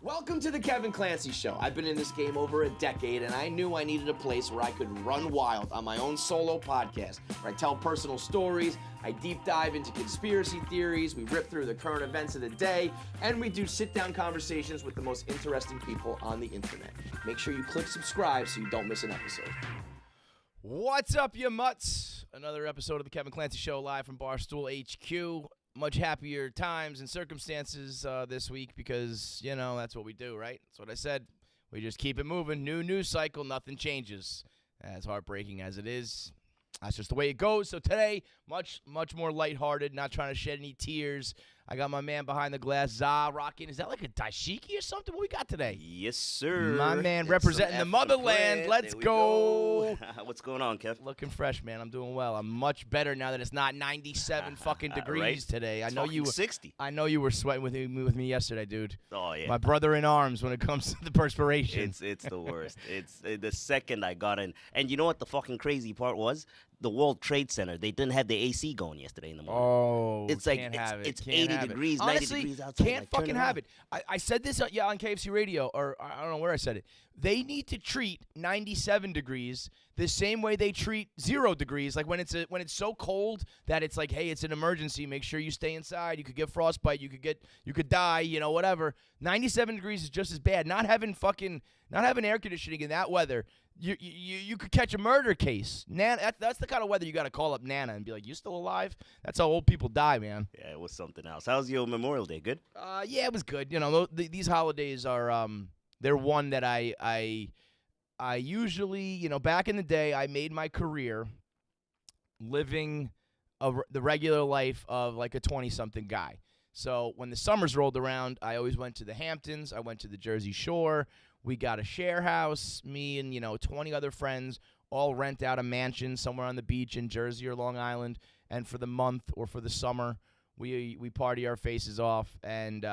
Welcome to the Kevin Clancy Show. I've been in this game over a decade, and I knew I needed a place where I could run wild on my own solo podcast, where I tell personal stories, I deep dive into conspiracy theories, we rip through the current events of the day, and we do sit-down conversations with the most interesting people on the internet. Make sure you click subscribe so you don't miss an episode. What's up, you mutts? Another episode of the Kevin Clancy Show live from Barstool HQ. Much happier times and circumstances this week because, you know, that's what we do, right? That's what I said. We just keep it moving. New news cycle, nothing changes. As heartbreaking as it is, that's just the way it goes. So today, much more lighthearted, not trying to shed any tears. I got my man behind the glass, Za, rocking. Is that like a dashiki or something? What we got today? Yes, sir. My man representing the motherland. Let's go. What's going on, Kev? Looking fresh, man. I'm doing well. I'm much better now that it's not 97 fucking degrees right? today. It's I know you were 60. I know you were sweating with me yesterday, dude. Oh yeah. My brother in arms when it comes to the perspiration. It's the worst. It's the second I got in. And you know what the fucking crazy part was? The World Trade Center. They didn't have the AC going yesterday in the morning. Oh, it's like can't have it. it's Can't 80 have degrees, it. 90 Honestly, degrees outside. Can't like, turn fucking it have on. it. I said this on KFC Radio, or I don't know where I said it. They need to treat 97 degrees the same way they treat 0 degrees. Like when it's so cold that it's like, hey, it's an emergency. Make sure you stay inside. You could get frostbite. You could die. You know, whatever. 97 degrees is just as bad. Not having air conditioning in that weather. You could catch a murder case. Nana, that's the kind of weather you got to call up Nana and be like, you still alive? That's how old people die, man. Yeah, it was something else. How's your Memorial Day? Good? Yeah, it was good. You know, these holidays are they're one that I usually, you know, back in the day, I made my career living the regular life of like a 20-something guy. So when the summers rolled around, I always went to the Hamptons. I went to the Jersey Shore. We got a share house. Me and, 20 other friends all rent out a mansion somewhere on the beach in Jersey or Long Island. And for the month or for the summer, we party our faces off. And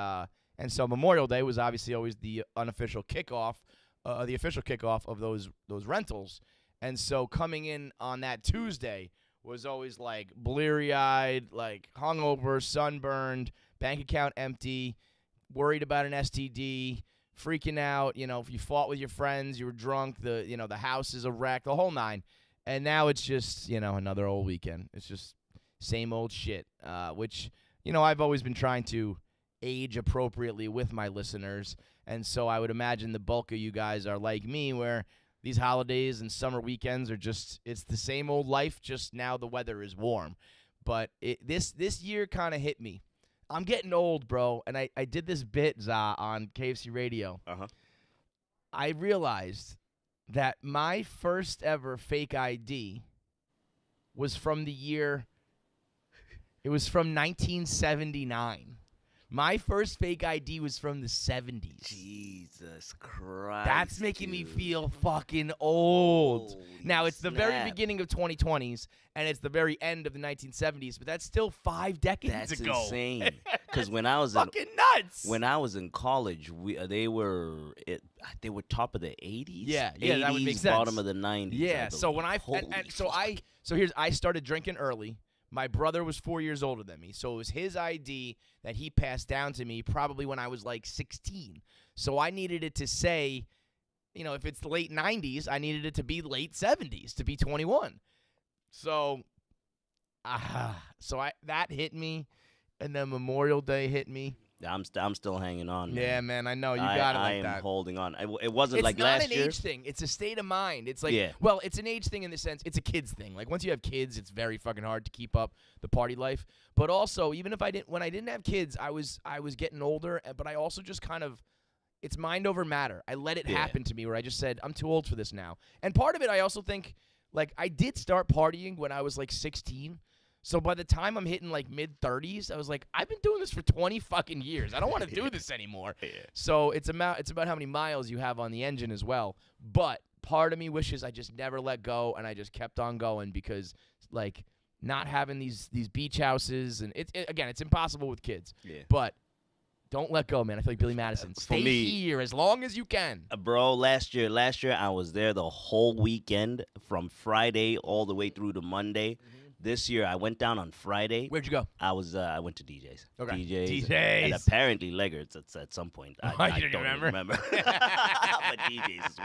so Memorial Day was obviously always the unofficial kickoff, the official kickoff of those rentals. And so coming in on that Tuesday was always like bleary-eyed, like hungover, sunburned, bank account empty, worried about an STD, freaking out. You know, if you fought with your friends, you were drunk, the house is a wreck, the whole nine. And now it's just, another old weekend. It's just same old shit, which, I've always been trying to age appropriately with my listeners. And so I would imagine the bulk of you guys are like me, where these holidays and summer weekends are just, it's the same old life, just now the weather is warm. But this year kind of hit me. I'm getting old, bro, and I did this bit, Za, on KFC Radio. Uh-huh. I realized that my first ever fake ID was from it was from 1979. My first fake ID was from the 70s. Jesus Christ. That's making me feel fucking old. Holy Now, it's the very snap. beginning of 2020s, and it's the very end of the 1970s, but that's still 5 decades That's ago. insane. Because when I was fucking nuts. When I was in college, they were top of the 80s. Yeah, 80s, that would make sense. Bottom of the 90s. Yeah, so when I started drinking early. My brother was 4 years older than me, so it was his ID that he passed down to me probably when I was like 16. So I needed it to say, if it's the late 90s, I needed it to be late 70s to be 21. So that hit me, and then Memorial Day hit me. I'm still hanging on, man. Yeah, man, I know. You got it like that. I am holding on. It wasn't like last year. It's not an age thing. It's a state of mind. It's like, yeah. Well, it's an age thing in the sense it's a kid's thing. Like once you have kids, it's very fucking hard to keep up the party life. But also, even if when I didn't have kids, I was getting older, but I also just kind of, it's mind over matter. I let it happen to me where I just said, I'm too old for this now. And part of it, I also think, like I did start partying when I was like 16. So by the time I'm hitting like mid-30s, I was like, I've been doing this for 20 fucking years. I don't want to do this anymore. Yeah. So it's about how many miles you have on the engine as well. But part of me wishes I just never let go and I just kept on going because like not having these beach houses and it's impossible with kids. Yeah. But don't let go, man. I feel like Billy Madison. Stay here as long as you can. Bro, last year I was there the whole weekend from Friday all the way through to Monday. Mm-hmm. This year, I went down on Friday. Where'd you go? I went to DJ's. Okay. DJ's. DJ's. And apparently Legger's at some point. I You don't remember? even remember. But DJ's is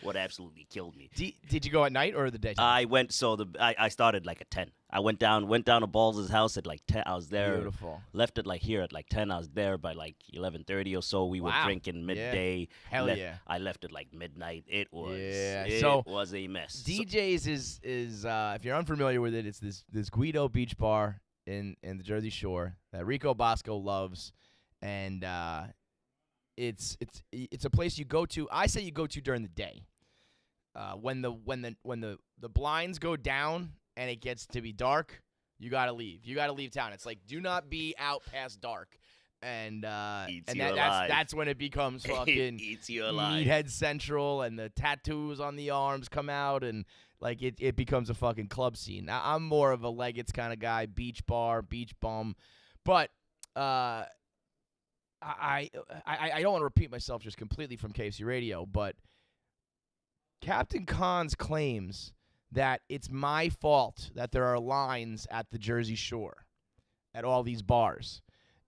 what absolutely killed me. Did you go at night or the daytime? I went. I started like at 10. I went down to Balls' house at like 10. I was there. Beautiful. Left it like here at like 10. I was there by like 11:30 or so. We were drinking midday. Yeah. Hell yeah. I left at like midnight. It was a mess. DJ's is if you're unfamiliar with it, it's this Guido Beach bar in the Jersey Shore that Rico Bosco loves, and it's a place you go to. I say you go to during the day, when the blinds go down and it gets to be dark. You gotta leave. You gotta leave town. It's like, do not be out past dark. And that's when it becomes fucking eats you alive. Meathead Central, and the tattoos on the arms come out, and like it becomes a fucking club scene. I'm more of a Leggett's kind of guy, beach bar, beach bum, but I don't want to repeat myself just completely from KFC Radio, but Captain Khan's claims that it's my fault that there are lines at the Jersey Shore at all these bars.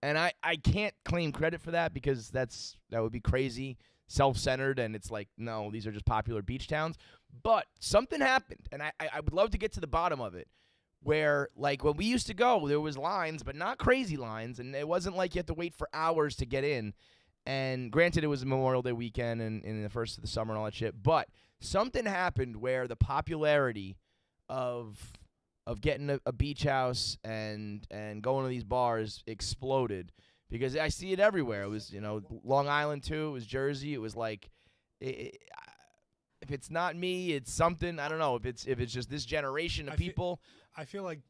And I can't claim credit for that because that would be crazy, self-centered, and it's like, no, these are just popular beach towns. But something happened, and I would love to get to the bottom of it, where, like, when we used to go, there was lines, but not crazy lines, and it wasn't like you had to wait for hours to get in. And granted, it was Memorial Day weekend and in the first of the summer and all that shit, but something happened where the popularity of getting a beach house and going to these bars exploded, because I see it everywhere. It was, Long Island too. It was Jersey. It was like, if it's not me, it's something. I don't know if it's just this generation of people. I feel like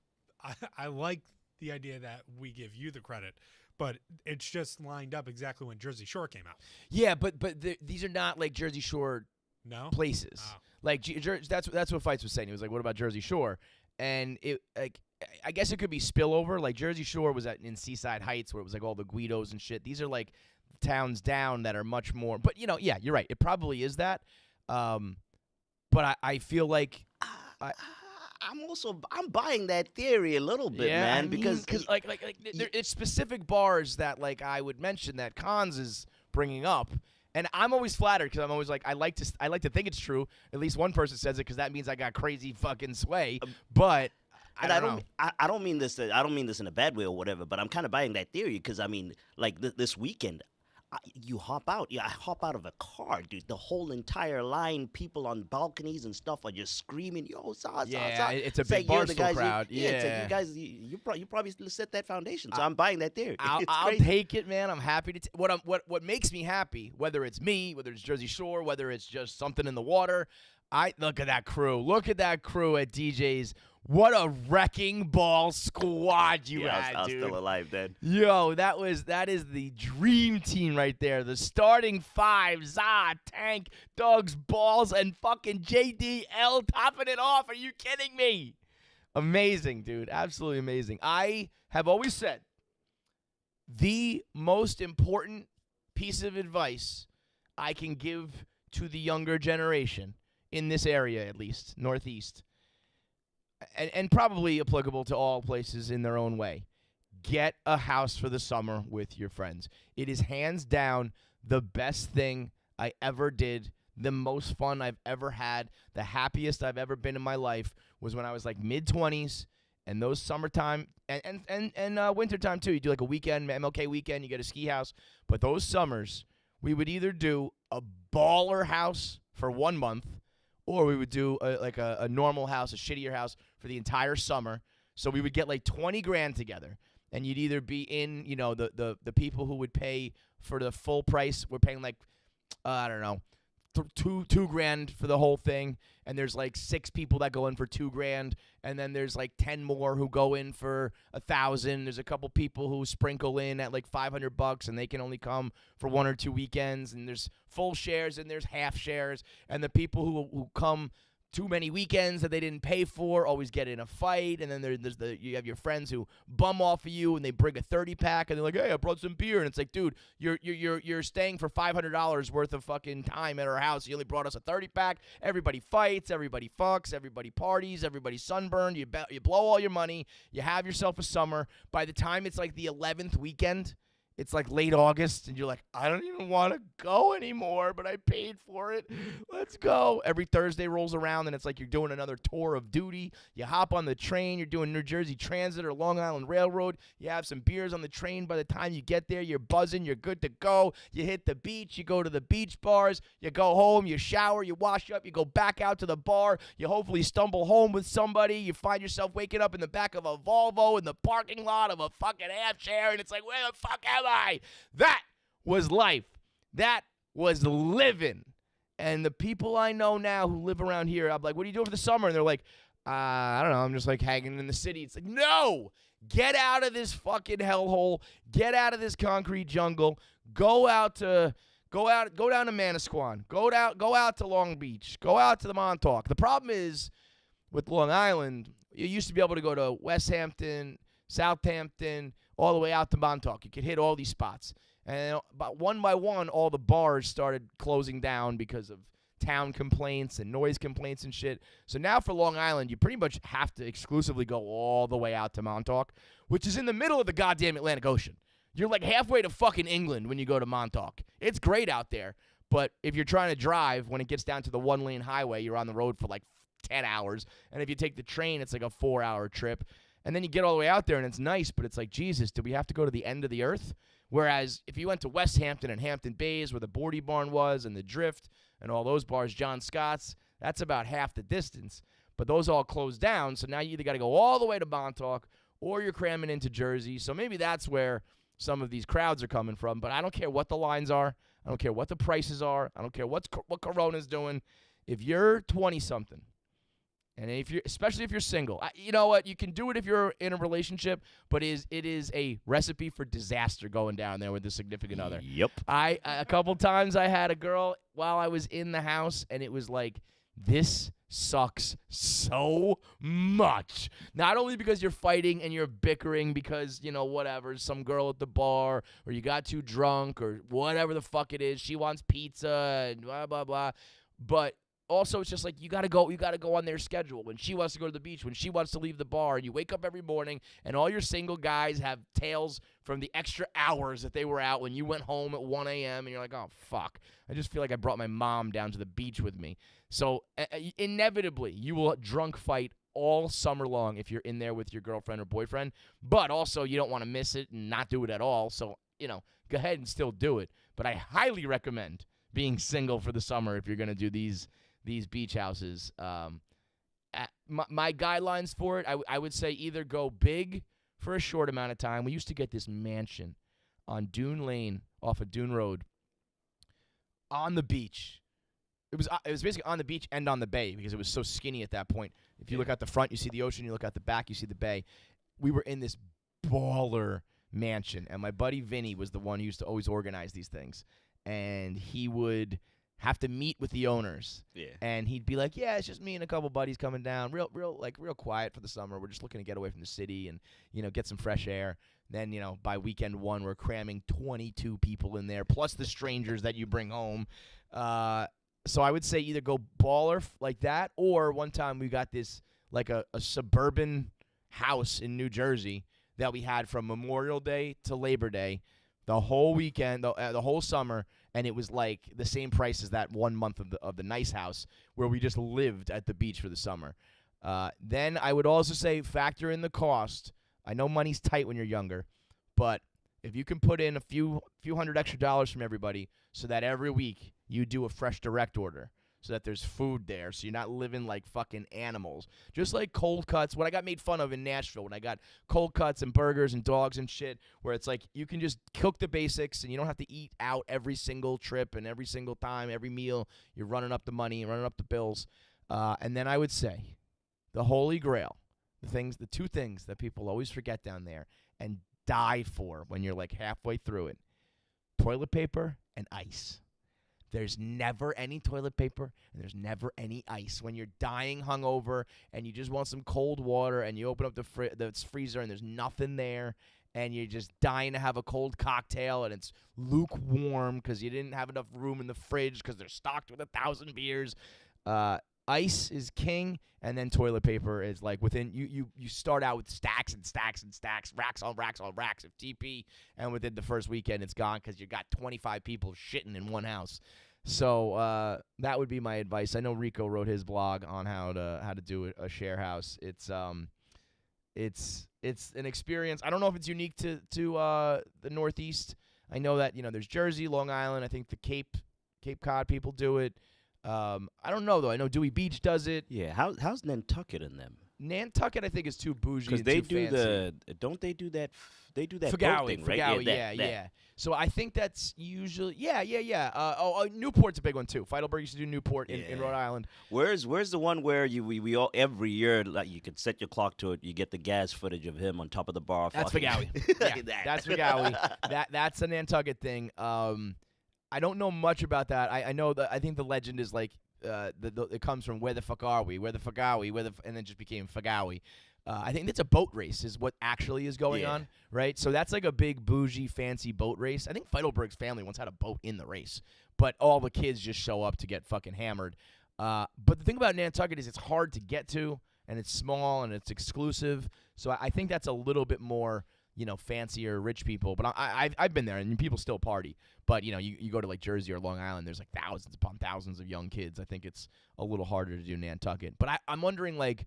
I like the idea that we give you the credit, but it's just lined up exactly when Jersey Shore came out. Yeah, but these are not like Jersey Shore places. Oh. Like that's what Fights was saying. He was like, "What about Jersey Shore?" And I guess it could be spillover. Like Jersey Shore was in Seaside Heights, where it was like all the Guidos and shit. These are like towns down that are much more. But yeah, you're right. It probably is that. But I feel like I'm buying that theory a little bit, man, because it's specific bars that like I would mention that Cons is bringing up. And I'm always flattered because I'm always like, I like to think it's true. At least one person says it, because that means I got crazy fucking sway. But I don't mean this in a bad way or whatever. But I'm kind of buying that theory because I mean, like this weekend, you hop out. Yeah, I hop out of a car, dude. The whole entire line, people on balconies and stuff are just screaming, "Yo, it's a big Barstool crowd. It's like you guys, you probably set that foundation. So I'm buying that theory. I'll take it, man. I'm happy to. What makes me happy, whether it's me, whether it's Jersey Shore, whether it's just something in the water. Look at that crew. Look at that crew at DJ's. What a wrecking ball squad you had, I was dude. still alive then. Yo, that is the dream team right there. The starting five: Za, Tank, Doug's Balls, and fucking JDL topping it off. Are you kidding me? Amazing, dude. Absolutely amazing. I have always said the most important piece of advice I can give to the younger generation in this area, at least, Northeast, and probably applicable to all places in their own way. Get a house for the summer with your friends. It is hands down the best thing I ever did, the most fun I've ever had, the happiest I've ever been in my life was when I was like mid-20s, and those summertime and wintertime too. You do like a weekend, MLK weekend, you get a ski house. But those summers, we would either do a baller house for 1 month, or we would do a normal house, a shittier house for the entire summer. So we would get like 20 grand together, and you'd either be in, the people who would pay for the full price. We're paying like, I don't know, two grand for the whole thing, and there's like 6 people that go in for 2 grand, and then there's like 10 more who go in for 1,000. There's a couple people who sprinkle in at like $500, and they can only come for 1 or 2 weekends. And there's full shares and there's half shares, and the people who come too many weekends that they didn't pay for, always get in a fight, and then you have your friends who bum off of you and they bring a 30-pack and they're like, hey, I brought some beer, and it's like, dude, you're staying for $500 worth of fucking time at our house. You only brought us a 30-pack. Everybody fights, everybody fucks, everybody parties, everybody's sunburned. You blow all your money. You have yourself a summer. By the time it's like the 11th weekend, it's like late August, and you're like, I don't even want to go anymore, but I paid for it. Let's go. Every Thursday rolls around, and it's like you're doing another tour of duty. You hop on the train. You're doing New Jersey Transit or Long Island Railroad. You have some beers on the train. By the time you get there, you're buzzing. You're good to go. You hit the beach. You go to the beach bars. You go home. You shower. You wash up. You go back out to the bar. You hopefully stumble home with somebody. You find yourself waking up in the back of a Volvo in the parking lot of a fucking Hampshire, and it's like, where the fuck am I? That was life. That was living. And the people I know now who live around here, I'm like, what are you doing for the summer? And they're like, I don't know. I'm just like hanging in the city. It's like, no, get out of this fucking hellhole. Get out of this concrete jungle. Go down to Manasquan. Go out to Long Beach. Go out to the Montauk. The problem is with Long Island, you used to be able to go to West Hampton, Southampton, all the way out to Montauk. You could hit all these spots. And about one by one, all the bars started closing down because of town complaints and noise complaints and shit. So now for Long Island, you pretty much have to exclusively go all the way out to Montauk, which is in the middle of the goddamn Atlantic Ocean. You're like halfway to fucking England when you go to Montauk. It's great out there, but if you're trying to drive, when it gets down to the one-lane highway, you're on the road for like 10 hours. And if you take the train, it's like a 4-hour trip. And then you get all the way out there, and it's nice, but it's like, Jesus, do we have to go to the end of the earth? Whereas if you went to West Hampton and Hampton Bays, where the Boardy Barn was, and the Drift, and all those bars, John Scott's, that's about half the distance. But those all closed down, so now you either got to go all the way to Montauk, or you're cramming into Jersey. So maybe that's where some of these crowds are coming from. But I don't care what the lines are. I don't care what the prices are. I don't care what Corona's doing. If you're 20-something, and especially if you're single, you know what? You can do it if you're in a relationship, but it is a recipe for disaster going down there with a significant other. Yep. A couple times I had a girl while I was in the house, and it was like, this sucks so much. Not only because you're fighting and you're bickering because, whatever, some girl at the bar, or you got too drunk, or whatever the fuck it is. She wants pizza and blah, blah, blah. But also, it's just like you gotta go on their schedule. When she wants to go to the beach, when she wants to leave the bar, and you wake up every morning, and all your single guys have tales from the extra hours that they were out when you went home at 1 a.m., and you're like, oh, fuck. I just feel like I brought my mom down to the beach with me. So, inevitably, you will drunk fight all summer long if you're in there with your girlfriend or boyfriend, but also you don't want to miss it and not do it at all. So, go ahead and still do it. But I highly recommend being single for the summer if you're going to do these beach houses. My guidelines for it, I would say either go big for a short amount of time. We used to get this mansion on Dune Lane off of Dune Road on the beach. It was basically on the beach and on the bay because it was so skinny at that point. If you look out the front, you see the ocean. You look out the back, you see the bay. We were in this baller mansion, and my buddy Vinny was the one who used to always organize these things. And he would have to meet with the owners. Yeah. And he'd be like, yeah, it's just me and a couple buddies coming down, real quiet for the summer. We're just looking to get away from the city and, get some fresh air. Then, by weekend one, we're cramming 22 people in there, plus the strangers that you bring home. So I would say either go baller like that, or one time we got this, like a suburban house in New Jersey that we had from Memorial Day to Labor Day, the whole weekend, the whole summer, and it was like the same price as that 1 month of the nice house where we just lived at the beach for the summer. Then I would also say factor in the cost. I know money's tight when you're younger, but if you can put in a few $100 extra from everybody so that every week you do a fresh direct order so that there's food there so you're not living like fucking animals. Just like cold cuts, what I got made fun of in Nashville when I got cold cuts and burgers and dogs and shit, where it's like you can just cook the basics and you don't have to eat out every single trip and every single time, every meal. You're running up the money, running up the bills. And then I would say the holy grail, the two things that people always forget down there and die for when you're like halfway through it: toilet paper and ice. there's never any toilet paper and there's never any ice. When you're dying hungover and you just want some cold water and you open up the freezer and there's nothing there and you're just dying to have a cold cocktail and it's lukewarm because you didn't have enough room in the fridge because they're stocked with 1,000 beers. Ice is king, and then toilet paper is like within you start out with stacks and stacks and stacks, racks on racks on racks of TP, and within the first weekend it's gone because you got 25 people shitting in one house. So that would be my advice. I know Rico wrote his blog on how to do a share house. It's an experience. I don't know if it's unique to the Northeast. I know that there's Jersey, Long Island. I think the Cape Cod people do it. I don't know though. I know Dewey Beach does it. Yeah, how's Nantucket in them? Nantucket, I think, is too bougie. Because they do fancy. Don't they do that? They do that boat thing, right? Yeah. So I think that's usually Newport's a big one too. Feidelberg used to do Newport in Rhode Island. Where's the one where we all every year, like, you could set your clock to it, you get the gas footage of him on top of the bar. That's Fagawi. That's Fagawi. That's a Nantucket thing. I don't know much about that. I know that I think the legend is like it comes from where the fuck are we? Where the fuck are we? And then just became Fagawi. I think it's a boat race is what actually is going on, right? So that's like a big bougie fancy boat race. I think Feidelberg's family once had a boat in the race, but all the kids just show up to get fucking hammered. But the thing about Nantucket is it's hard to get to, and it's small and it's exclusive. So I think that's a little bit more fancier rich people. But I've been there, and people still party. But, you go to, like, Jersey or Long Island, there's, like, thousands upon thousands of young kids. I think it's a little harder to do Nantucket. But I'm wondering, like,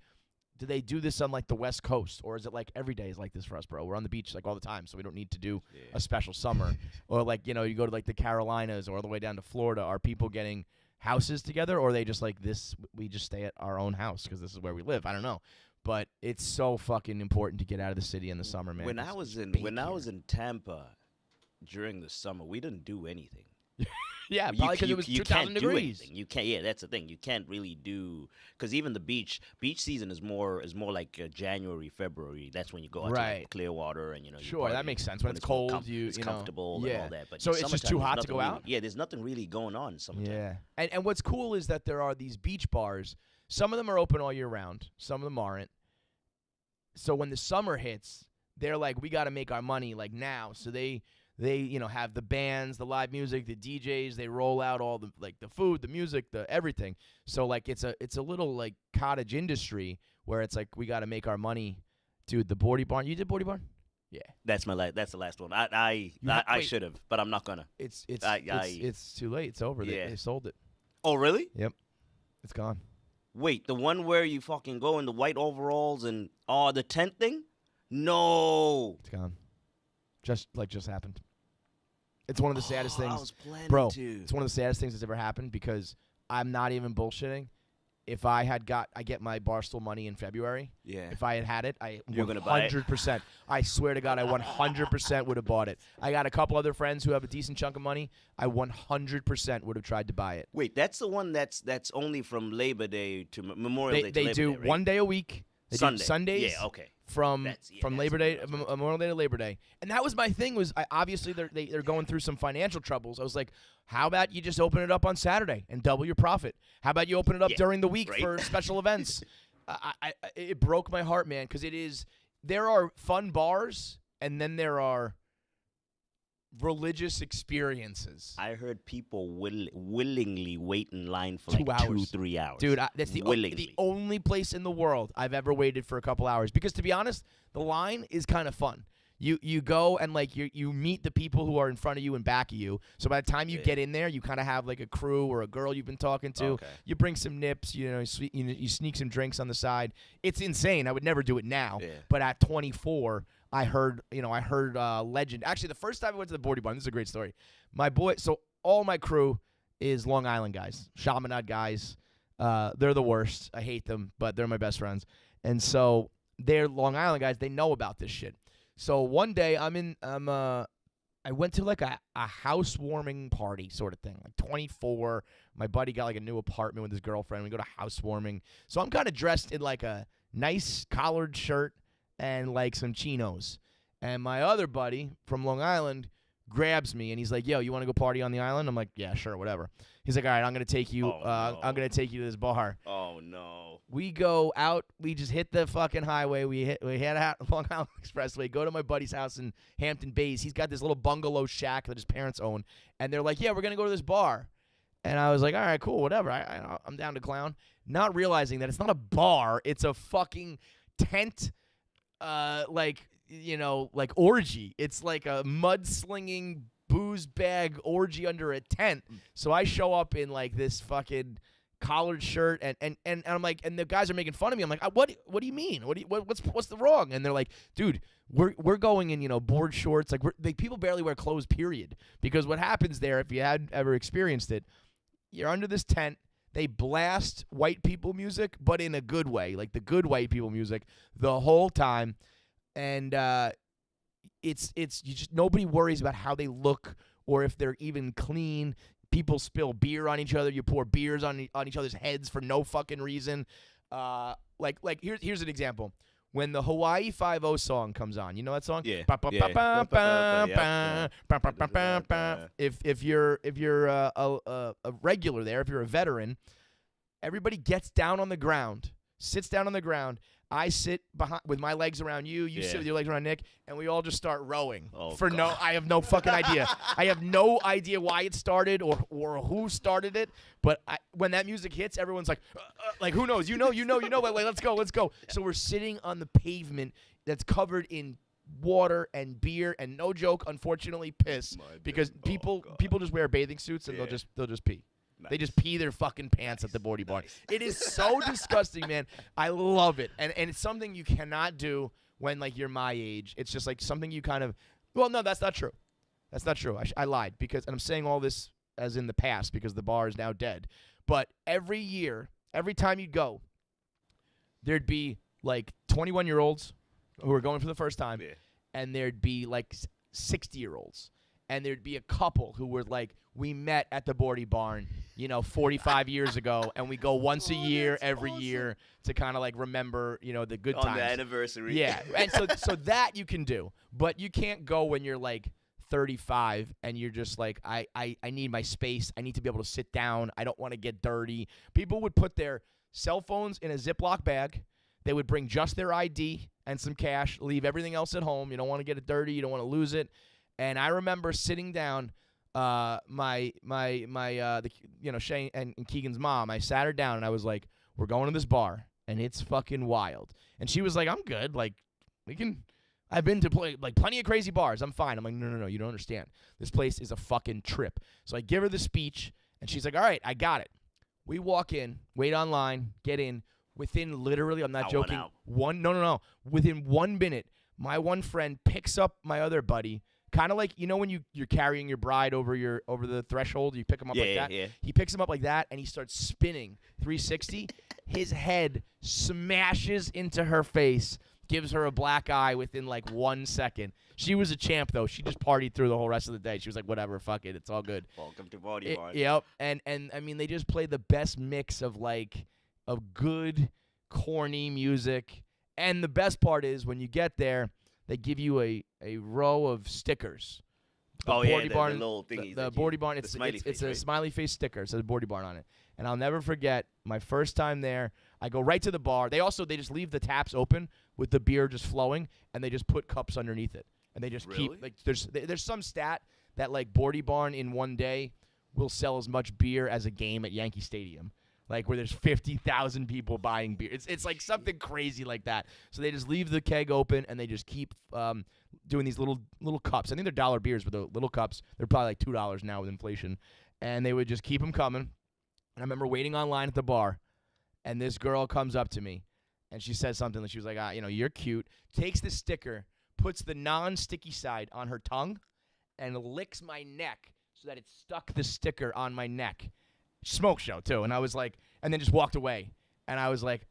do they do this on, like, the West Coast? Or is it, like, every day is like this for us, bro? We're on the beach, like, all the time, so we don't need to do a special summer. Or, like, you go to, like, the Carolinas or all the way down to Florida. Are people getting houses together? Or are they just like this, we just stay at our own house because this is where we live? I don't know. But it's so fucking important to get out of the city in the summer, man. When I was in Tampa during the summer, we didn't do anything. Yeah, probably because it was 2,000 degrees. You can't. Yeah, that's the thing. You can't really do, because even the beach season is more like January, February. That's when you go out to, like, Clearwater and Sure, that makes sense. When it's cold, it's comfortable and all that. But so it's just too hot to go out. There's nothing really going on in summertime. Yeah, and what's cool is that there are these beach bars. Some of them are open all year round. Some of them aren't. So when the summer hits, they're like, we got to make our money like now. So they have the bands, the live music, the DJs. They roll out all the, like, the food, the music, the everything. So, like, it's a little, like, cottage industry where it's like we got to make our money. Dude, the Boardy Barn. You did Boardy Barn? Yeah. That's the last one. I should have, but I'm not gonna. It's too late. It's over. They sold it. Oh, really? Yep. It's gone. Wait, the one where you fucking go in the white overalls and the tent thing? No. It's gone. Just happened. It's one of the saddest things. I was planning Bro, to. It's one of the saddest things that's ever happened because I'm not even bullshitting. If I get my Barstool money in February. Yeah. If I had it, You're gonna buy it? 100%. I swear to God, I 100% would have bought it. I got a couple other friends who have a decent chunk of money. I 100% would have tried to buy it. Wait, that's the one that's only from Labor Day to Memorial Day to Labor Day, do right? 1 day a week. They do Sundays. Yeah, okay. From Labor Day, Memorial Day to Labor Day, and that was my thing. Was obviously they're going through some financial troubles. I was like, how about you just open it up on Saturday and double your profit? How about you open it up during the week for special events? It broke my heart, man, because there are fun bars, and then there are religious experiences. I heard people willingly wait in line for 2-3 hours. Dude, that's the only place in the world I've ever waited for a couple hours. Because, to be honest, the line is kind of fun. You go and, like, you meet the people who are in front of you and back of you. So by the time you get in there, you kind of have, like, a crew or a girl you've been talking to. Okay. You bring some nips. You sneak some drinks on the side. It's insane. I would never do it now. Yeah. But at 24. I heard legend. Actually, the first time I went to the Boardy Barn, this is a great story. So all my crew is Long Island guys, Chaminade guys. They're the worst. I hate them, but they're my best friends. And so they're Long Island guys. They know about this shit. So one day I went to, like, a housewarming party sort of thing, like 24. My buddy got, like, a new apartment with his girlfriend. We go to housewarming. So I'm kind of dressed in, like, a nice collared shirt and, like, some chinos. And my other buddy from Long Island grabs me, and he's like, yo, you want to go party on the island? I'm like, yeah, sure, whatever. He's like, all right, I'm going to take you I'm going to take you to this bar. Oh, no. We go out. We just hit the fucking highway. We head out Long Island Expressway, go to my buddy's house in Hampton Bays. He's got this little bungalow shack that his parents own, and they're like, yeah, we're going to go to this bar. And I was like, all right, cool, whatever. I'm down to clown. Not realizing that it's not a bar. It's a fucking tent, like orgy. It's like a mudslinging booze bag orgy under a tent. So I show up in like this fucking collared shirt and I'm like, and the guys are making fun of me. I'm like, what do you mean? What's the wrong? And they're like, dude, we're going in, board shorts. Like people barely wear clothes, period. Because what happens there, if you had ever experienced it, you're under this tent. They blast white people music, but in a good way, like the good white people music the whole time. And it's you just, nobody worries about how they look or if they're even clean. People spill beer on each other. You pour beers on each other's heads for no fucking reason. Like here's an example. When the Hawaii 5-0 song comes on, you know that song? Yeah. If you're a regular there, if you're a veteran, everybody gets down on the ground, sits down on the ground. I sit behind with my legs around you. You sit with your legs around Nick, and we all just start rowing. I have no fucking idea. I have no idea why it started or who started it. But when that music hits, everyone's like who knows? You know. But like, let's go. So we're sitting on the pavement that's covered in water and beer and no joke, unfortunately, piss because people just wear bathing suits and they'll just pee. Nice. They just pee their fucking pants at the Boardy Barn. It is so disgusting, man. I love it. And it's something you cannot do when, like, you're my age. It's just, like, something you kind of – well, no, that's not true. That's not true. I lied because – and I'm saying all this as in the past because the bar is now dead. But every year, every time you'd go, there'd be, like, 21-year-olds who were going for the first time, and there'd be, like, 60-year-olds. And there'd be a couple who were like, we met at the Boardy Barn, 45 years ago, and we go once a year, every year, to kind of like remember, the good times. On the anniversary. Yeah, and so that you can do, but you can't go when you're like 35 and you're just like, I need my space. I need to be able to sit down. I don't want to get dirty. People would put their cell phones in a Ziploc bag. They would bring just their ID and some cash, leave everything else at home. You don't want to get it dirty. You don't want to lose it. And I remember sitting down, Shane and Keegan's mom. I sat her down and I was like, "We're going to this bar, and it's fucking wild." And she was like, "I'm good. Like, I've been to plenty of crazy bars. I'm fine." I'm like, "No, you don't understand. This place is a fucking trip." So I give her the speech, and she's like, "All right, I got it." We walk in, wait online, get in. Within literally, I'm not joking. Within 1 minute, my one friend picks up my other buddy. Kind of like, when you're carrying your bride over the threshold, you pick him up like that. Yeah. He picks him up like that, and he starts spinning 360. His head smashes into her face, gives her a black eye within like 1 second. She was a champ, though. She just partied through the whole rest of the day. She was like, whatever, fuck it, it's all good. Welcome to Boardy Barn. Yep. And I mean, they just play the best mix of good, corny music. And the best part is when you get there, they give you a row of stickers. The little thingies. The Boardy Barn, it's a smiley face sticker. It says Boardy Barn on it. And I'll never forget my first time there. I go right to the bar. They just leave the taps open with the beer just flowing, and they just put cups underneath it. And they just keep there's some stat that like Boardy Barn in one day will sell as much beer as a game at Yankee Stadium. Like where there's 50,000 people buying beer. It's like something crazy like that. So they just leave the keg open and they just keep doing these little cups. I think they're dollar beers, but the little cups, they're probably like $2 now with inflation. And they would just keep them coming. And I remember waiting online at the bar, and this girl comes up to me, and she says something. And she was like, you're cute. Takes the sticker, puts the non-sticky side on her tongue, and licks my neck so that it stuck the sticker on my neck. Smoke show too, and I was like, and then just walked away, and I was like,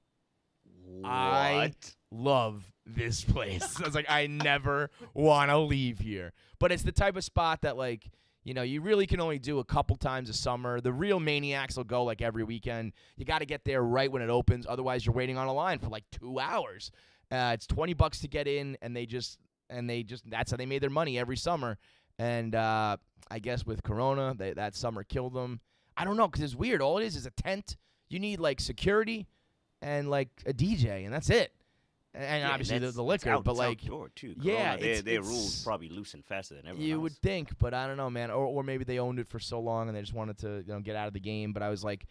what? I love this place. I was like, I never want to leave here. But it's the type of spot that like, you really can only do a couple times a summer. The real maniacs will go like every weekend. You got to get there right when it opens, otherwise you're waiting on a line for like 2 hours. It's $20 to get in, and they just that's how they made their money every summer. And I guess with Corona, that summer killed them. I don't know, because it's weird. All it is a tent. You need, like, security and, like, a DJ, and that's it. And obviously the liquor, but, like, outdoor too. Yeah, their rules probably loosen faster than everyone you else. would think, but I don't know, man. Or maybe they owned it for so long and they just wanted to, get out of the game. But I was like,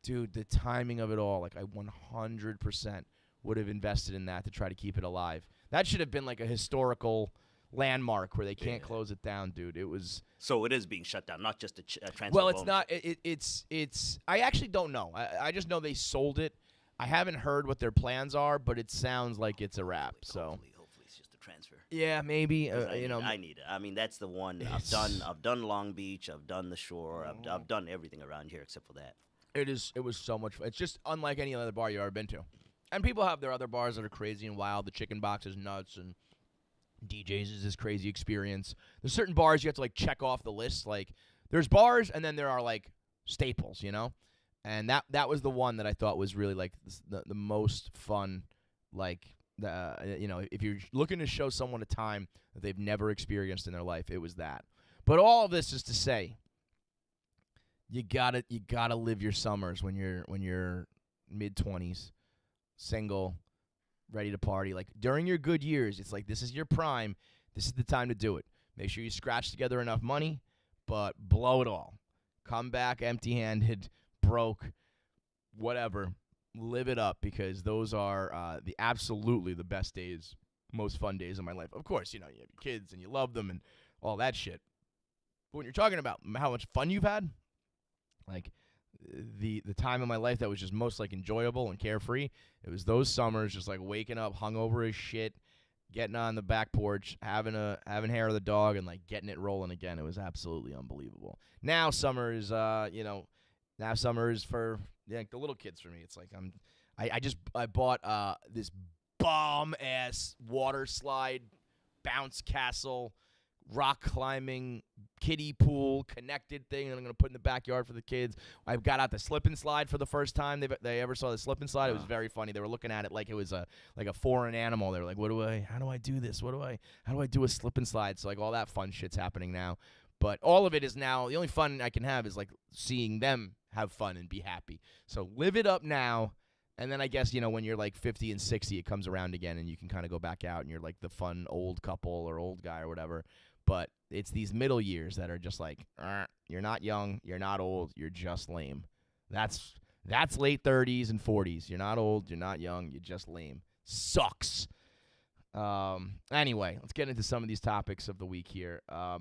dude, the timing of it all, like, I 100% would have invested in that to try to keep it alive. That should have been like a historical landmark where they can't close it down, dude. It was. So it is being shut down, not just a transfer. Well, it's not. It's. I actually don't know. I just know they sold it. I haven't heard what their plans are, but it sounds like it's a wrap. Hopefully it's just a transfer. Yeah, maybe. I need it. I mean, that's the one I've done. I've done Long Beach. I've done the Shore. I've done everything around here except for that. It was so much fun. It's just unlike any other bar you've ever been to. And people have their other bars that are crazy and wild. The Chicken Box is nuts, and DJs is this crazy experience. There's certain bars you have to, like, check off the list. Like, there's bars, and then there are, like, staples, And that was the one that I thought was really, like, the most fun. Like, if you're looking to show someone a time that they've never experienced in their life, it was that. But all of this is to say, you gotta live your summers when you're mid-20s, single, ready to party. Like, during your good years, it's like, this is your prime. This is the time to do it. Make sure you scratch together enough money, but blow it all. Come back empty-handed, broke, whatever. Live it up, because those are absolutely the best days, most fun days of my life. Of course, you have your kids and you love them and all that shit. But when you're talking about how much fun you've had, like, the time of my life that was just most, like, enjoyable and carefree, it was those summers, just, like, waking up hungover as shit, getting on the back porch, having hair of the dog, and, like, getting it rolling again. It was absolutely unbelievable. Now summer is now summer is for the little kids for me. It's like I bought this bomb ass water slide, bounce castle, rock climbing, kiddie pool, connected thing that I'm going to put in the backyard for the kids. I've got out the slip and slide for the first time they ever saw the slip and slide. It was very funny. They were looking at it like it was a foreign animal. They were like, how do I do this? How do I do a slip and slide? So, like, all that fun shit's happening now. But all of it is now, the only fun I can have is, like, seeing them have fun and be happy. So live it up now. And then I guess, when you're like 50 and 60, it comes around again and you can kind of go back out and you're like the fun old couple or old guy or whatever. But it's these middle years that are just like, you're not young, you're not old, you're just lame. That's late 30s and 40s. You're not old, you're not young, you're just lame. Sucks. Anyway, let's get into some of these topics of the week here. I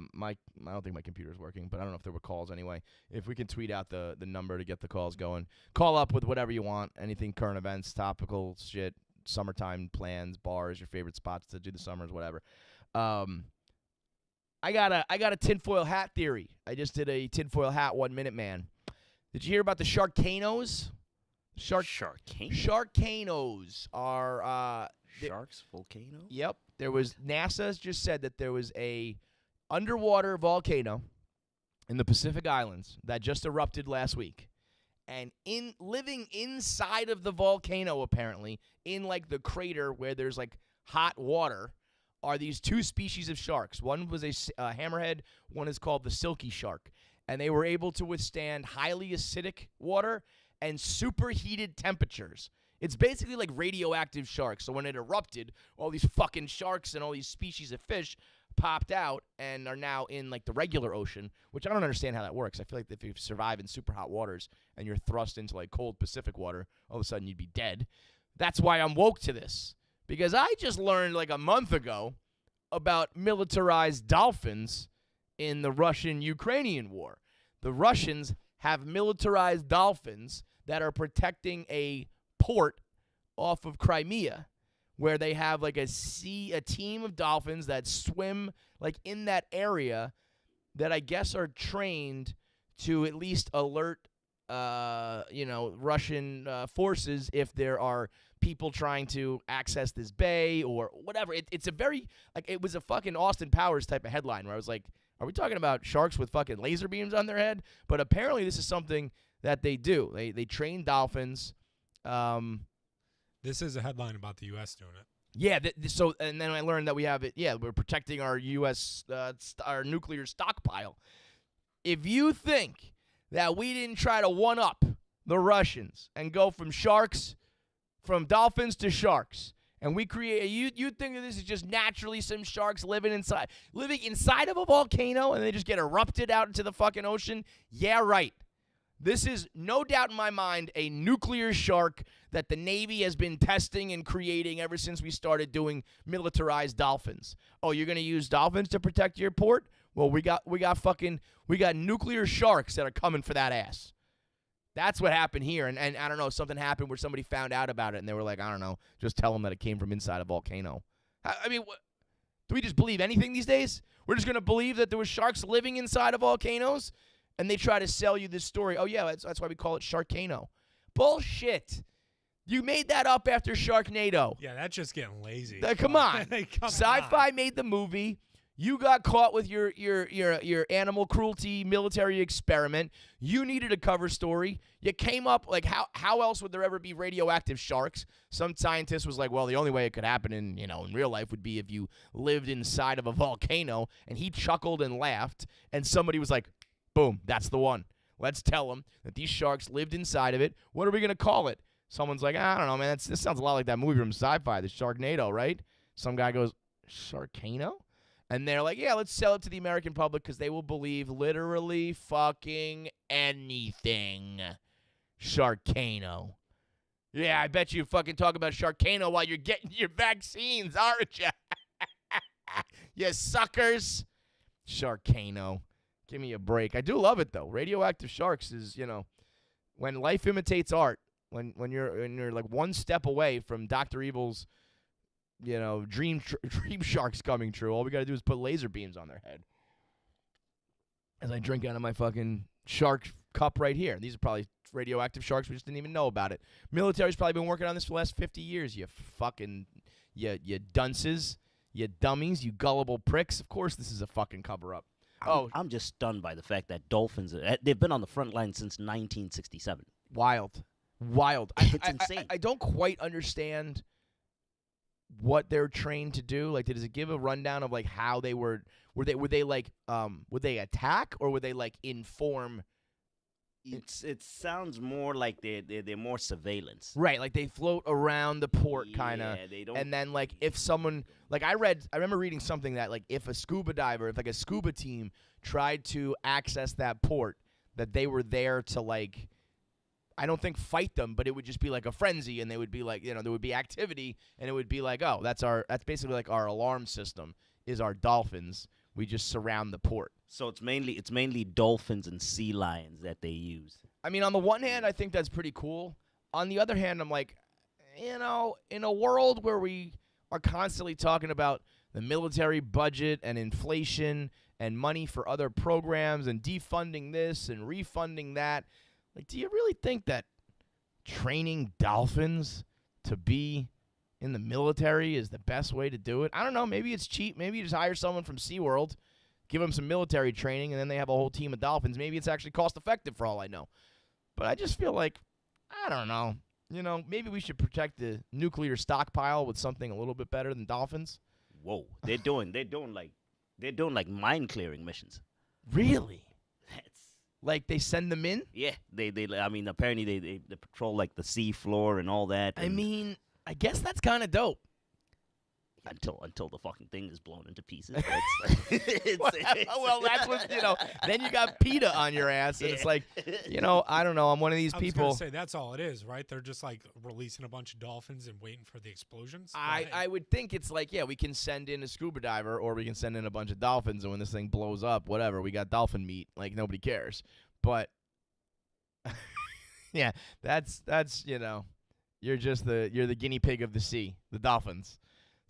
don't think my computer's working, but I don't know if there were calls anyway. If we can tweet out the number to get the calls going. Call up with whatever you want, anything current events, topical shit, summertime plans, bars, your favorite spots to do the summers, whatever. I got a tinfoil hat theory. I just did a tinfoil hat 1 minute man. Did you hear about the Sharkcanos? Sharkcanos are Sharks volcano? Yep. NASA's just said that there was a underwater volcano in the Pacific Islands that just erupted last week. And living inside of the volcano, apparently, in, like, the crater where there's, like, hot water, are these two species of sharks. One was a hammerhead. One is called the silky shark. And they were able to withstand highly acidic water and superheated temperatures. It's basically like radioactive sharks. So when it erupted, all these fucking sharks and all these species of fish popped out and are now in, like, the regular ocean, which I don't understand how that works. I feel like if you survive in super hot waters and you're thrust into, like, cold Pacific water, all of a sudden you'd be dead. That's why I'm woke to this. Because I just learned, like, a month ago about militarized dolphins in the Russian-Ukrainian war. The Russians have militarized dolphins that are protecting a port off of Crimea, where they have, like, a team of dolphins that swim, like, in that area that I guess are trained to at least alert, Russian forces if there are people trying to access this bay or whatever. It's a very, like, it was a fucking Austin Powers type of headline where I was like, are we talking about sharks with fucking laser beams on their head? But apparently this is something that they do. They train dolphins. This is a headline about the U.S. doing it. Yeah, so and then I learned that we have it. Yeah, we're protecting our U.S. Our nuclear stockpile. If you think that we didn't try to one-up the Russians and go from dolphins to sharks, and we create, you think that this is just naturally some sharks living inside of a volcano and they just get erupted out into the fucking ocean? Yeah, right. This is, no doubt in my mind, a nuclear shark that the Navy has been testing and creating ever since we started doing militarized dolphins. Oh, you're going to use dolphins to protect your port? Well, we got nuclear sharks that are coming for that ass. That's what happened here. And I don't know, something happened where somebody found out about it and they were like, I don't know, just tell them that it came from inside a volcano. I mean, do we just believe anything these days? We're just going to believe that there were sharks living inside of volcanoes? And they try to sell you this story. Oh, yeah, that's why we call it Sharkano. Bullshit. You made that up after Sharknado. Yeah, that's just getting lazy. Come on. Sci-fi made the movie. You got caught with your animal cruelty military experiment. You needed a cover story. You came up, like, how else would there ever be radioactive sharks? Some scientist was like, well, the only way it could happen in real life would be if you lived inside of a volcano. And he chuckled and laughed. And somebody was like, boom, that's the one. Let's tell them that these sharks lived inside of it. What are we going to call it? Someone's like, I don't know, man. This sounds a lot like that movie from Sci-Fi, the Sharknado, right? Some guy goes, Sharkano? And they're like, yeah, let's sell it to the American public because they will believe literally fucking anything. Sharkano. Yeah, I bet you fucking talk about Sharkano while you're getting your vaccines, aren't you? You suckers. Sharkano. Give me a break. I do love it, though. Radioactive sharks is, when life imitates art, when you're like one step away from Dr. Evil's, dream sharks coming true. All we got to do is put laser beams on their head. As I drink out of my fucking shark cup right here. These are probably radioactive sharks. We just didn't even know about it. Military's probably been working on this for the last 50 years, you fucking, you dunces, you dummies, you gullible pricks. Of course this is a fucking cover-up. I'm just stunned by the fact that dolphins, they've been on the front line since 1967. Wild. It's insane. I don't quite understand what they're trained to do. Like, does it give a rundown of like how they would they like would they attack or would they like inform? It sounds more like they're more surveillance. Right, like they float around the port kind of. Yeah, they don't. And then like if someone, like I remember reading something that like if a scuba diver, if like a scuba team tried to access that port, that they were there to like, I don't think fight them, but it would just be like a frenzy, and they would be like, there would be activity, and it would be like, oh, that's basically like our alarm system is our dolphins. We just surround the port. So it's mainly dolphins and sea lions that they use. I mean, on the one hand, I think that's pretty cool. On the other hand, I'm like, in a world where we are constantly talking about the military budget and inflation and money for other programs and defunding this and refunding that, like, do you really think that training dolphins to be in the military is the best way to do it? I don't know. Maybe it's cheap. Maybe you just hire someone from SeaWorld, give them some military training, and then they have a whole team of dolphins. Maybe it's actually cost-effective for all I know. But I just feel like, I don't know. Maybe we should protect the nuclear stockpile with something a little bit better than dolphins. Whoa, they're doing like mine clearing missions. Really? Like they send them in? Yeah, they I mean, apparently they patrol like the sea floor and all that. I mean, I guess that's kind of dope. Until the fucking thing is blown into pieces. Well, that's what, then you got PETA on your ass, and it's like, I don't know, I'm one of these people. I was going to say, that's all it is, right? They're just like releasing a bunch of dolphins and waiting for the explosions. I would think it's like, yeah, we can send in a scuba diver or we can send in a bunch of dolphins, and when this thing blows up, whatever, we got dolphin meat. Like, nobody cares. But, yeah, that's you're the guinea pig of the sea, the dolphins.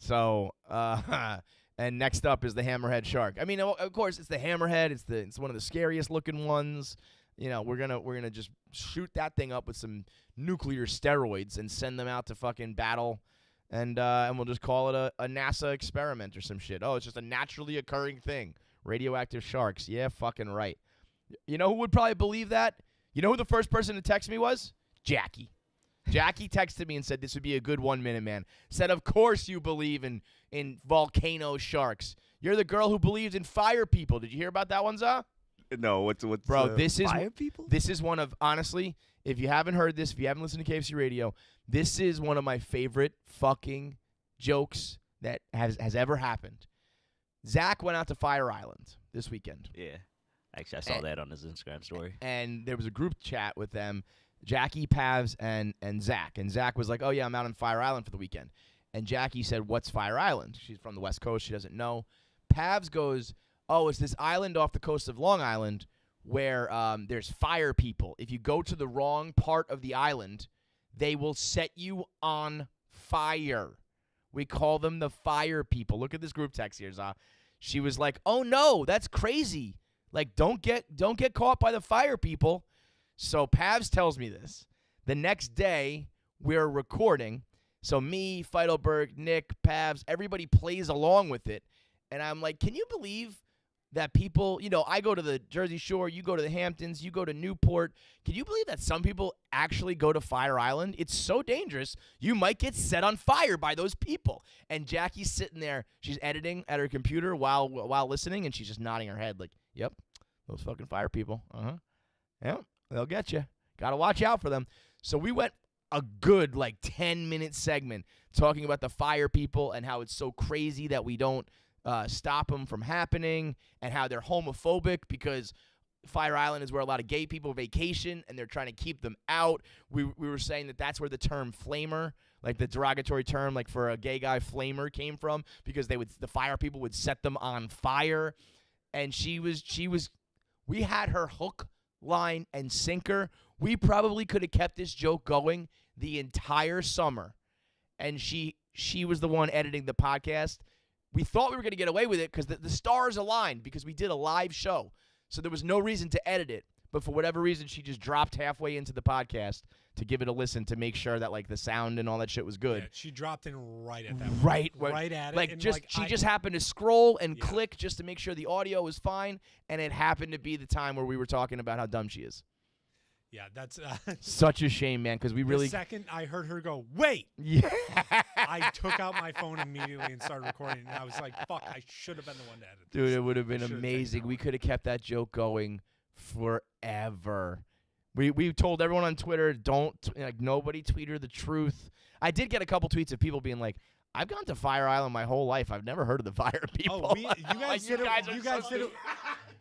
So, and next up is the hammerhead shark. I mean, of course, it's the hammerhead. It's one of the scariest looking ones. We're gonna just shoot that thing up with some nuclear steroids and send them out to fucking battle, and we'll just call it a NASA experiment or some shit. Oh, it's just a naturally occurring thing. Radioactive sharks. Yeah, fucking right. You know who would probably believe that? You know who the first person to text me was? Jackie. Jackie texted me and said this would be a good 1 minute, man. Said, of course you believe in volcano sharks. You're the girl who believed in fire people. Did you hear about that one, Za? No, what's Bro, this is fire people? This is one of, honestly, if you haven't heard this, if you haven't listened to KFC Radio, this is one of my favorite fucking jokes that has ever happened. Zach went out to Fire Island this weekend. Yeah. Actually, I saw that on his Instagram story. And there was a group chat with them, Jackie, Pavs, and Zach. And Zach was like, oh, yeah, I'm out on Fire Island for the weekend. And Jackie said, what's Fire Island? She's from the West Coast. She doesn't know. Pavs goes, oh, it's this island off the coast of Long Island where there's fire people. If you go to the wrong part of the island, they will set you on fire. We call them the fire people. Look at this group text here, Za. She was like, oh, no, that's crazy. Like, don't get caught by the fire people. So Pavs tells me this. The next day, we're recording. So me, Feidelberg, Nick, Pavs, everybody plays along with it. And I'm like, can you believe that people, I go to the Jersey Shore, you go to the Hamptons, you go to Newport. Can you believe that some people actually go to Fire Island? It's so dangerous. You might get set on fire by those people. And Jackie's sitting there. She's editing at her computer while listening, and she's just nodding her head like, yep, those fucking fire people. Uh-huh. Yep, they'll get you. Got to watch out for them. So we went a good 10-minute segment talking about the fire people and how it's so crazy that we don't stop them from happening, and how they're homophobic because Fire Island is where a lot of gay people vacation and they're trying to keep them out. We were saying that that's where the term flamer, like the derogatory term like for a gay guy, flamer, came from, because the fire people would set them on fire. And we had her hook, line, and sinker. We probably could have kept this joke going the entire summer. And she was the one editing the podcast. We thought we were going to get away with it because the stars aligned, because we did a live show. So there was no reason to edit it. But for whatever reason, she just dropped halfway into the podcast to give it a listen to make sure that the sound and all that shit was good. Yeah, she dropped in right at that point. Right at it. She just happened to scroll and click just to make sure the audio was fine, and it happened to be the time where we were talking about how dumb she is. Yeah, that's such a shame, man, because we really. The second I heard her go, wait. Yeah. I took out my phone immediately and started recording, and I was like, fuck, I should have been the one to edit this. Dude, it would have been amazing. We could have kept that joke going forever. We told everyone on Twitter, nobody tweet her the truth. I did get a couple tweets of people being like, I've gone to Fire Island my whole life. I've never heard of the fire people. Oh, you guys did it.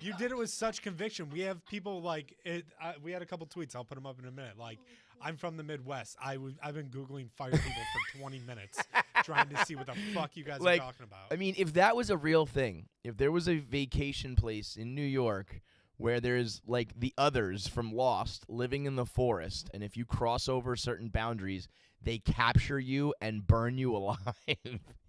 You did it with such conviction. We have people like it. We had a couple tweets. I'll put them up in a minute. Like, I'm from the Midwest. I've been Googling fire people for 20 minutes trying to see what the fuck you guys are talking about. I mean, if that was a real thing, if there was a vacation place in New York where there's the others from Lost living in the forest, and if you cross over certain boundaries, they capture you and burn you alive,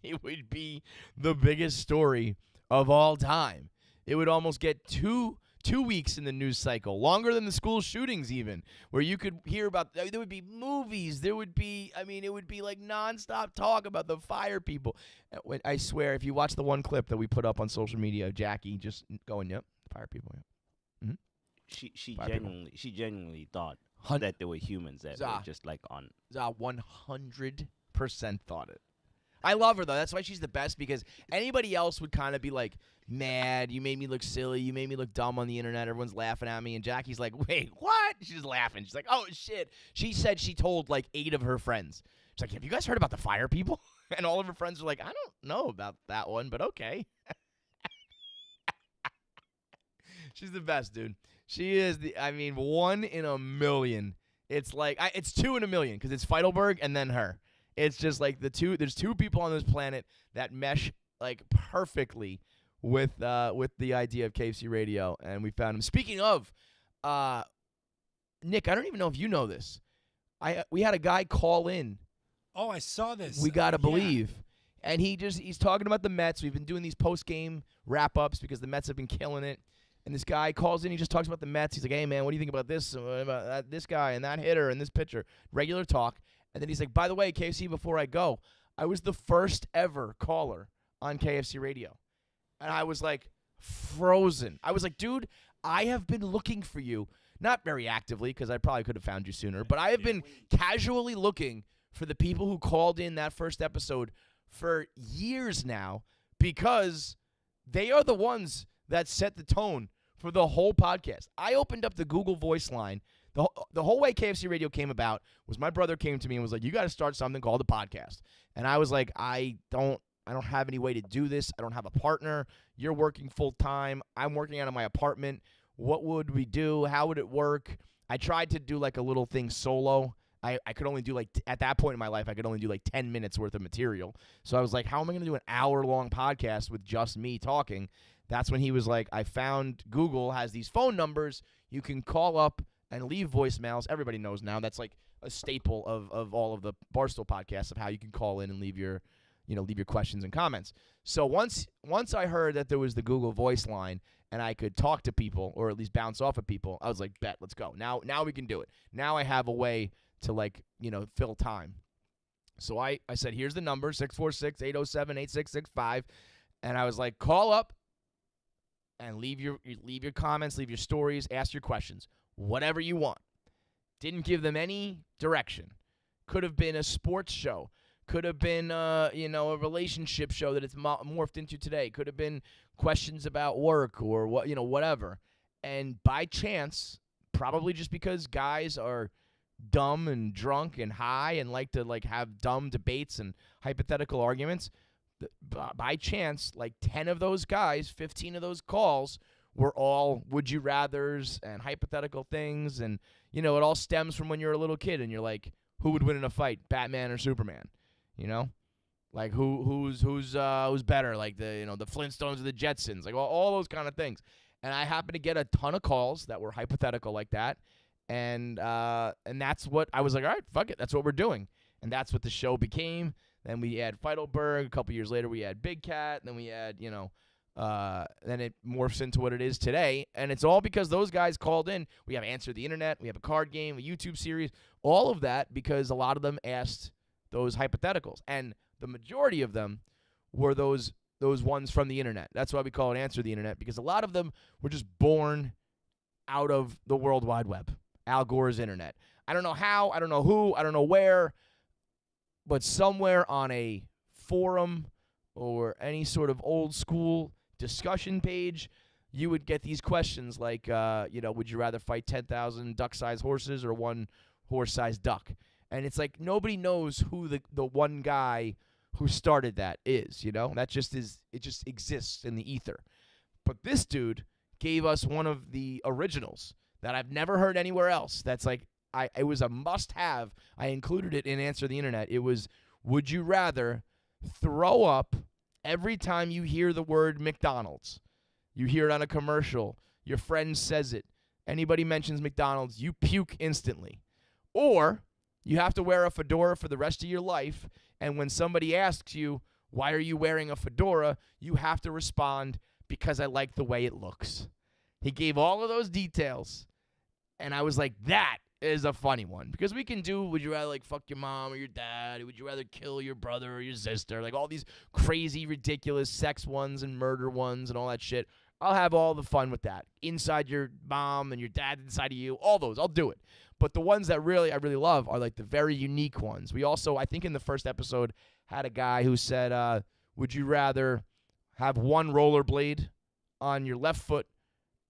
it would be the biggest story of all time. It would almost get two weeks in the news cycle, longer than the school shootings even, where you could hear about, there would be movies, it would be nonstop talk about the fire people. I swear, if you watch the one clip that we put up on social media of Jackie just going, yep, fire people, yeah. She genuinely thought that there were humans that were just on. 100% thought it. I love her, though. That's why she's the best, because anybody else would kind of be mad. You made me look silly. You made me look dumb on the internet. Everyone's laughing at me. And Jackie's like, wait, what? She's just laughing. She's like, oh, shit. She said she told 8 of her friends. She's like, have you guys heard about the fire people? And all of her friends were like, I don't know about that one, but okay. She's the best, dude. She is one in a million. It's it's 2 in a million, because it's Feidelberg and then her. It's just there's 2 people on this planet that mesh perfectly with the idea of KFC Radio, and we found him. Speaking of, Nick, I don't even know if you know this. We had a guy call in. Oh, I saw this. We gotta believe. And he's talking about the Mets. We've been doing these post-game wrap-ups because the Mets have been killing it. And this guy calls in. He just talks about the Mets. He's like, hey, man, what do you think about this? About this guy and that hitter and this pitcher? Regular talk. And then he's like, by the way, KFC, before I go, I was the first ever caller on KFC Radio. And I was frozen. I was like, dude, I have been looking for you. not very actively because I probably could have found you sooner, but I have been casually looking for the people who called in that first episode for years now because they are the ones that set the tone for the whole podcast. I opened up the Google Voice line. The whole way KFC Radio came about was my brother came to me and was like, you got to start something called a podcast. And I was like, I don't have any way to do this. I don't have a partner. You're working full time. I'm working out of my apartment. What would we do? How would it work? I tried to do like a little thing solo. I could only do at that point in my life, I could only do like 10 minutes worth of material. So I was like, how am I going to do an hour-long podcast with just me talking? That's when he was like, I found Google has these phone numbers. You can call up and leave voicemails. Everybody knows now. That's like a staple of all of the Barstool podcasts of how you can call in and leave your questions and comments. So once I heard that there was the Google Voice line and I could talk to people or at least bounce off of people, I was like, bet, let's go. Now we can do it. Now I have a way to fill time. So I said, here's the number, 646-807-8665. And I was like, call up and leave your comments, leave your stories, ask your questions, whatever you want. Didn't give them any direction. Could have been a sports show. Could have been, a relationship show that it's morphed into today. Could have been questions about work or whatever. And by chance, probably just because guys are dumb and drunk and high and like to have dumb debates and hypothetical arguments, by chance, 10 of those guys, 15 of those calls were all would you rathers and hypothetical things. And, it all stems from when you're a little kid and you're like, who would win in a fight, Batman or Superman? Who's better? The Flintstones or the Jetsons, all those kind of things. And I happened to get a ton of calls that were hypothetical like that. And that's what I was like, all right, fuck it. That's what we're doing. And that's what the show became. Then we had Feidelberg. A couple years later, we had Big Cat. Then we had, then it morphs into what it is today. And it's all because those guys called in. We have Answer the Internet. We have a card game, a YouTube series, all of that because a lot of them asked those hypotheticals. And the majority of them were those ones from the Internet. That's why we call it Answer the Internet, because a lot of them were just born out of the World Wide Web, Al Gore's Internet. I don't know how, I don't know who, I don't know where, but somewhere on a forum or any sort of old school discussion page, you would get these questions like, would you rather fight 10,000 duck-sized horses or one horse-sized duck? And it's like nobody knows who the one guy who started that is, That just is, it just exists in the ether. But this dude gave us one of the originals that I've never heard anywhere else. That's it was a must-have. I included it in Answer the Internet. It was, would you rather throw up every time you hear the word McDonald's? You hear it on a commercial. Your friend says it. Anybody mentions McDonald's, you puke instantly. Or you have to wear a fedora for the rest of your life, and when somebody asks you, why are you wearing a fedora, you have to respond, because I like the way it looks. He gave all of those details, and I was like, that is a funny one. Because we can do, would you rather fuck your mom or your dad? Would you rather kill your brother or your sister? All these crazy, ridiculous sex ones and murder ones and all that shit. I'll have all the fun with that. Inside your mom and your dad inside of you, all those, I'll do it. But the ones that I really love are the very unique ones. We also, I think in the first episode, had a guy who said, would you rather have one rollerblade on your left foot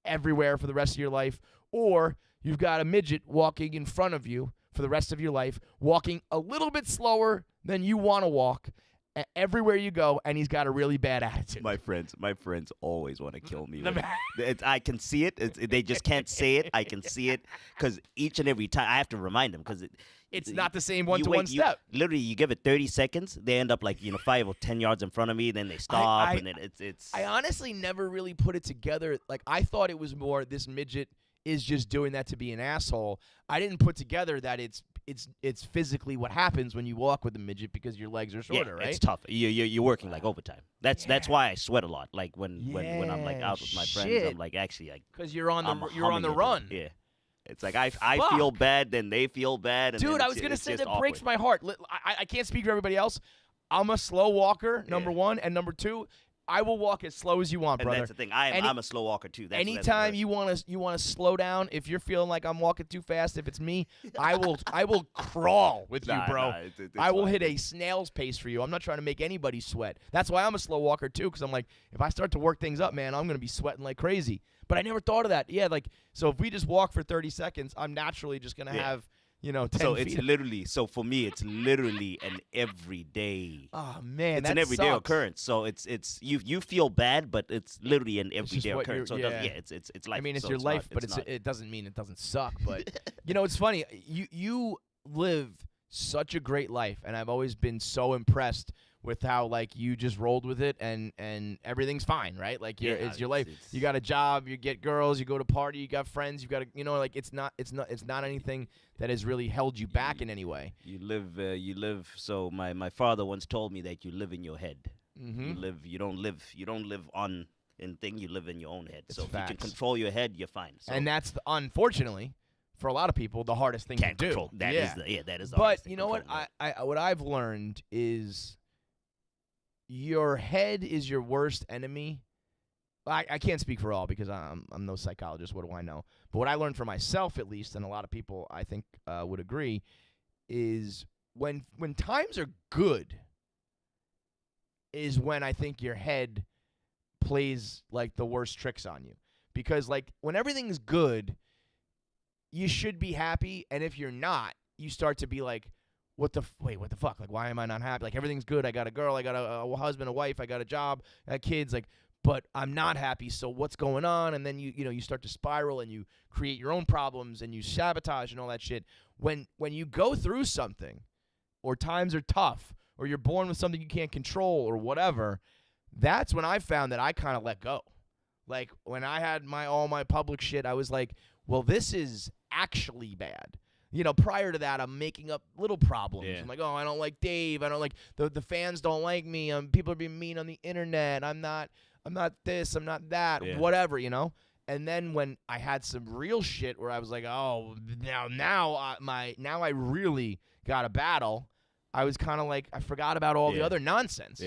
everywhere for the rest of your life, or you've got a midget walking in front of you for the rest of your life, walking a little bit slower than you want to walk everywhere you go, and he's got a really bad attitude. My friends always want to kill me. I can see it. They just can't say it. I can see it because each and every time I have to remind them because it's not the same one-to-one step. Literally, you give it 30 seconds, they end up 5 or 10 yards in front of me, then they stop, and then it's. I honestly never really put it together. I thought it was more this midget is just doing that to be an asshole. I didn't put together that it's physically what happens when you walk with a midget because your legs are shorter, right? It's tough. You're working overtime. That's why I sweat a lot. When I'm out with my friends, I'm actually because you're on the run. Yeah. It's I feel bad, then they feel bad. And dude, I was going to say that breaks my heart. I can't speak for everybody else. I'm a slow walker, number one. And number two, I will walk as slow as you want, brother. And that's the thing. I'm a slow walker too. Anytime you want to slow down, if you're feeling like I'm walking too fast, if it's me, I will crawl with you, bro. I will hit a snail's pace for you. I'm not trying to make anybody sweat. That's why I'm a slow walker too, because I'm like, if I start to work things up, man, I'm gonna be sweating like crazy. But I never thought of that. Yeah, like so if we just walk for 30 seconds, I'm naturally just gonna have 10 so feet. it's literally, so for me, it's literally an everyday. Oh man, it's an everyday occurrence. So it's you feel bad, but it's literally an everyday occurrence. So it's life. I mean, it's so your it's life, not, but it doesn't mean it doesn't suck. But it's funny. You live such a great life, and I've always been so impressed with how like you just rolled with it and everything's fine, right? Like it's your life. You got a job, you get girls, you go to party, you got friends, you got like it's not anything that has really held you back in any way. You live. So my father once told me that you live in your head. Mm-hmm. You don't live on in thing. You live in your own head. So if facts. you can control your head, you're fine. So and that's unfortunately for a lot of people the hardest thing to do. Control. That is the but hardest thing, you know what? What I've learned is your head is your worst enemy. I can't speak for all because I'm no psychologist. What do I know? But what I learned for myself, at least, and a lot of people I think would agree, is when times are good, is when I think your head plays like the worst tricks on you. Because like when everything's good, you should be happy, and if you're not, you start to be like, what the fuck? Like, why am I not happy? Like, everything's good. I got a girl. I got a husband, a wife. I got a job. I got kids. Like, but I'm not happy. So what's going on? And then you start to spiral and you create your own problems and you sabotage and all that shit. When you go through something, or times are tough, or you're born with something you can't control, or whatever, that's when I found that I kind of let go. Like when I had all my public shit, I was like, well, this is actually bad. Prior to that, I'm making up little problems. Yeah. I'm like, oh, I don't like Dave. I don't like the fans don't like me. People are being mean on the internet. I'm not this. I'm not that. Yeah. Whatever, And then when I had some real shit where I was like, oh, now I really got a battle. I was kind of like, I forgot about all the other nonsense,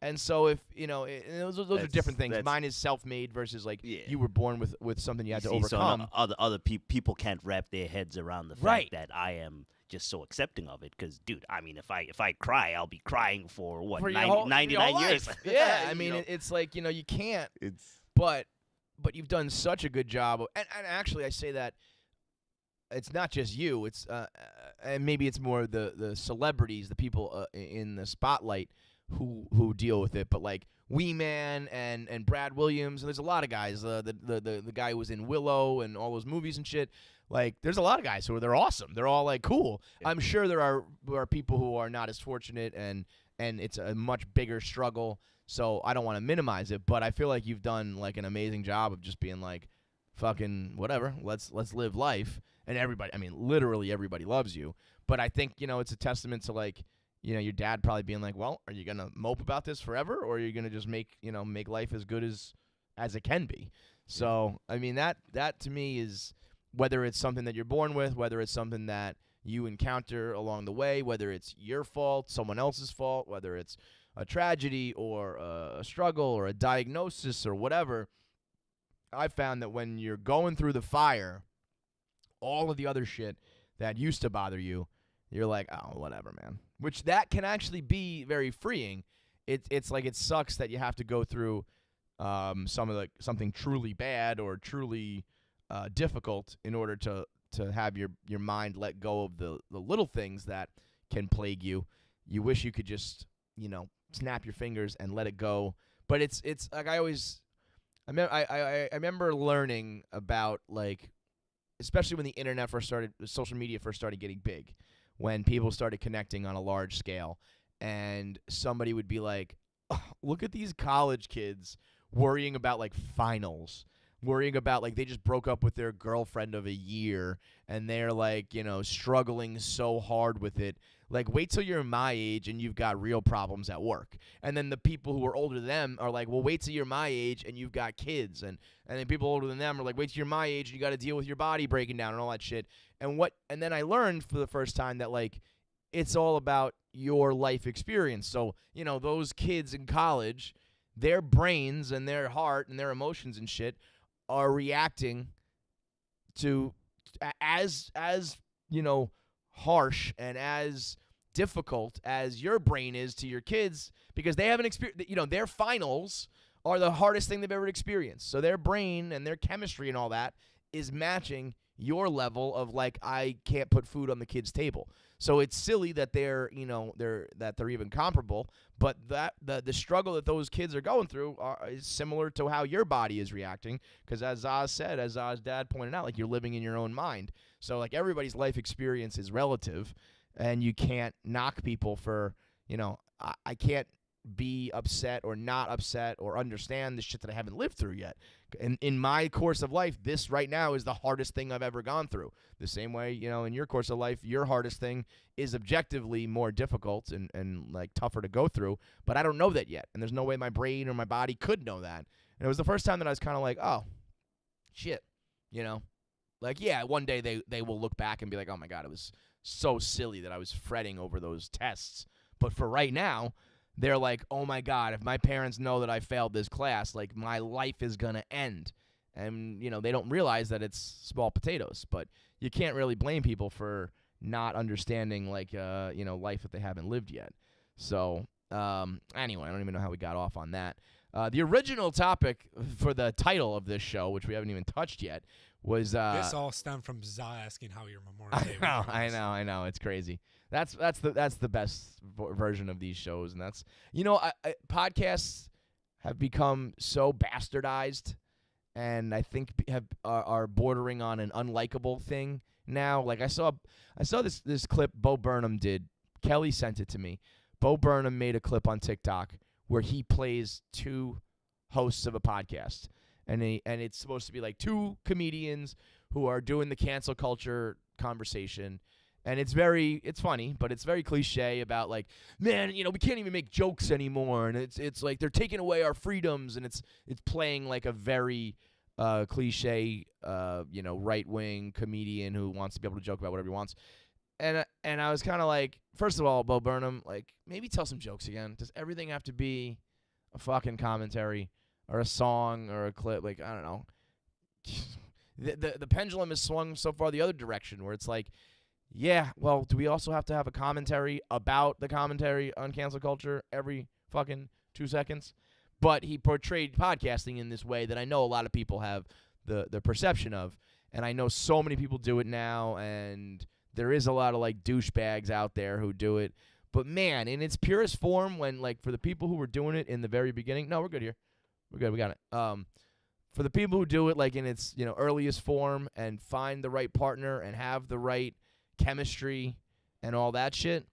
And so if those are different things. Mine is self-made versus like you were born with something you had to overcome. So other people can't wrap their heads around the fact that I am just so accepting of it. Because, dude, I mean, if I cry, I'll be crying for 99 years. Yeah, I mean, it's like you can't. But you've done such a good job. And actually, I say that it's not just you. It's and maybe it's more the celebrities, the people in the spotlight who deal with it, but like Wee Man and Brad Williams, and there's a lot of guys. The guy who was in Willow and all those movies and shit. Like, there's a lot of guys they're awesome. They're all like cool. Yeah. I'm sure there are people who are not as fortunate, and it's a much bigger struggle. So I don't want to minimize it, but I feel like you've done like an amazing job of just being like, fucking whatever. Let's live life, and everybody. I mean, literally everybody loves you. But I think it's a testament to like. Your dad probably being like, well, are you going to mope about this forever, or are you going to just make life as good as it can be? So, I mean, that to me is, whether it's something that you're born with, whether it's something that you encounter along the way, whether it's your fault, someone else's fault, whether it's a tragedy or a struggle or a diagnosis or whatever, I found that when you're going through the fire, all of the other shit that used to bother you, you're like, oh, whatever, man. Which that can actually be very freeing. It's like it sucks that you have to go through something truly bad or truly difficult in order to have your mind let go of the little things that can plague you. You wish you could just snap your fingers and let it go. But it's like I remember learning about, like, especially when the internet first started, social media first started getting big. When people started connecting on a large scale, and somebody would be like, oh, look at these college kids worrying about like finals, worrying about like they just broke up with their girlfriend of a year and they're like, struggling so hard with it. Like, wait till you're my age and you've got real problems at work. And then the people who are older than them are like, well, wait till you're my age and you've got kids. And then people older than them are like, wait till you're my age and you got to deal with your body breaking down and all that shit. And then I learned for the first time that, like, it's all about your life experience. So, those kids in college, their brains and their heart and their emotions and shit are reacting to as harsh and as difficult as your brain is to your kids, because they haven't experienced, their finals are the hardest thing they've ever experienced. So their brain and their chemistry and all that is matching your level of like, I can't put food on the kid's table. So it's silly that they're even comparable, but that the struggle that those kids are going through is similar to how your body is reacting. Because as Zaz's dad pointed out, like, you're living in your own mind. So like, everybody's life experience is relative, and you can't knock people for, I can't be upset or not upset or understand the shit that I haven't lived through yet. In my course of life, this right now is the hardest thing I've ever gone through. The same way, in your course of life, your hardest thing is objectively more difficult and like tougher to go through, but I don't know that yet. And there's no way my brain or my body could know that. And it was the first time that I was kind of like, oh, shit, like, yeah, one day they will look back and be like, oh my God, it was so silly that I was fretting over those tests. But for right now, they're like, oh my God, if my parents know that I failed this class, like, my life is going to end. And, they don't realize that it's small potatoes. But you can't really blame people for not understanding, like, life that they haven't lived yet. So, anyway, I don't even know how we got off on that. The original topic for the title of this show, which we haven't even touched yet, was this all stemmed from Zah asking how your Memorial Day was. I know, it's crazy. That's the best version of these shows, and that's podcasts have become so bastardized, and I think are bordering on an unlikable thing now. Like, I saw this clip Bo Burnham did. Kelly sent it to me. Bo Burnham made a clip on TikTok where he plays two hosts of a podcast. And it's supposed to be like two comedians who are doing the cancel culture conversation. And it's funny, but it's very cliche about like, man, we can't even make jokes anymore. And it's like they're taking away our freedoms. And it's playing like a very cliche, right-wing comedian who wants to be able to joke about whatever he wants. And I was kind of like, first of all, Bo Burnham, like, maybe tell some jokes again. Does everything have to be a fucking commentary or a song or a clip? Like, I don't know. The pendulum has swung so far the other direction where it's like, yeah, well, do we also have to have a commentary about the commentary on cancel culture every fucking 2 seconds? But he portrayed podcasting in this way that I know a lot of people have the perception of, and I know so many people do it now, and there is a lot of like douchebags out there who do it. But man, in its purest form, when like for the people who were doing it in the very beginning, no, we're good here. We're good. We got it. For the people who do it like in its earliest form and find the right partner and have the right chemistry and all that shit,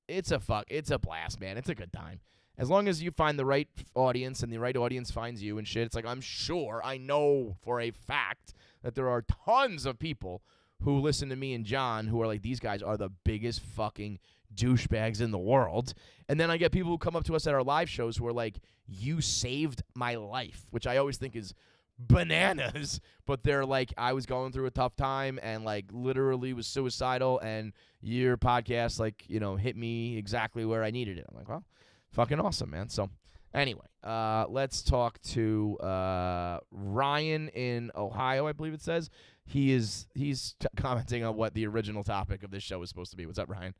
it's a blast, man. It's a good time. As long as you find the right audience and the right audience finds you and shit, it's like, I know for a fact that there are tons of people who listen to me and John who are like, these guys are the biggest fucking douchebags in the world. And then I get people who come up to us at our live shows who are like, you saved my life, which I always think is bananas. But they're like, I was going through a tough time and like literally was suicidal, and your podcast like, hit me exactly where I needed it. I'm like, well, fucking awesome, man. So anyway, let's talk to Ryan in Ohio, I believe it says. He's commenting on what the original topic of this show was supposed to be. What's up, Ryan?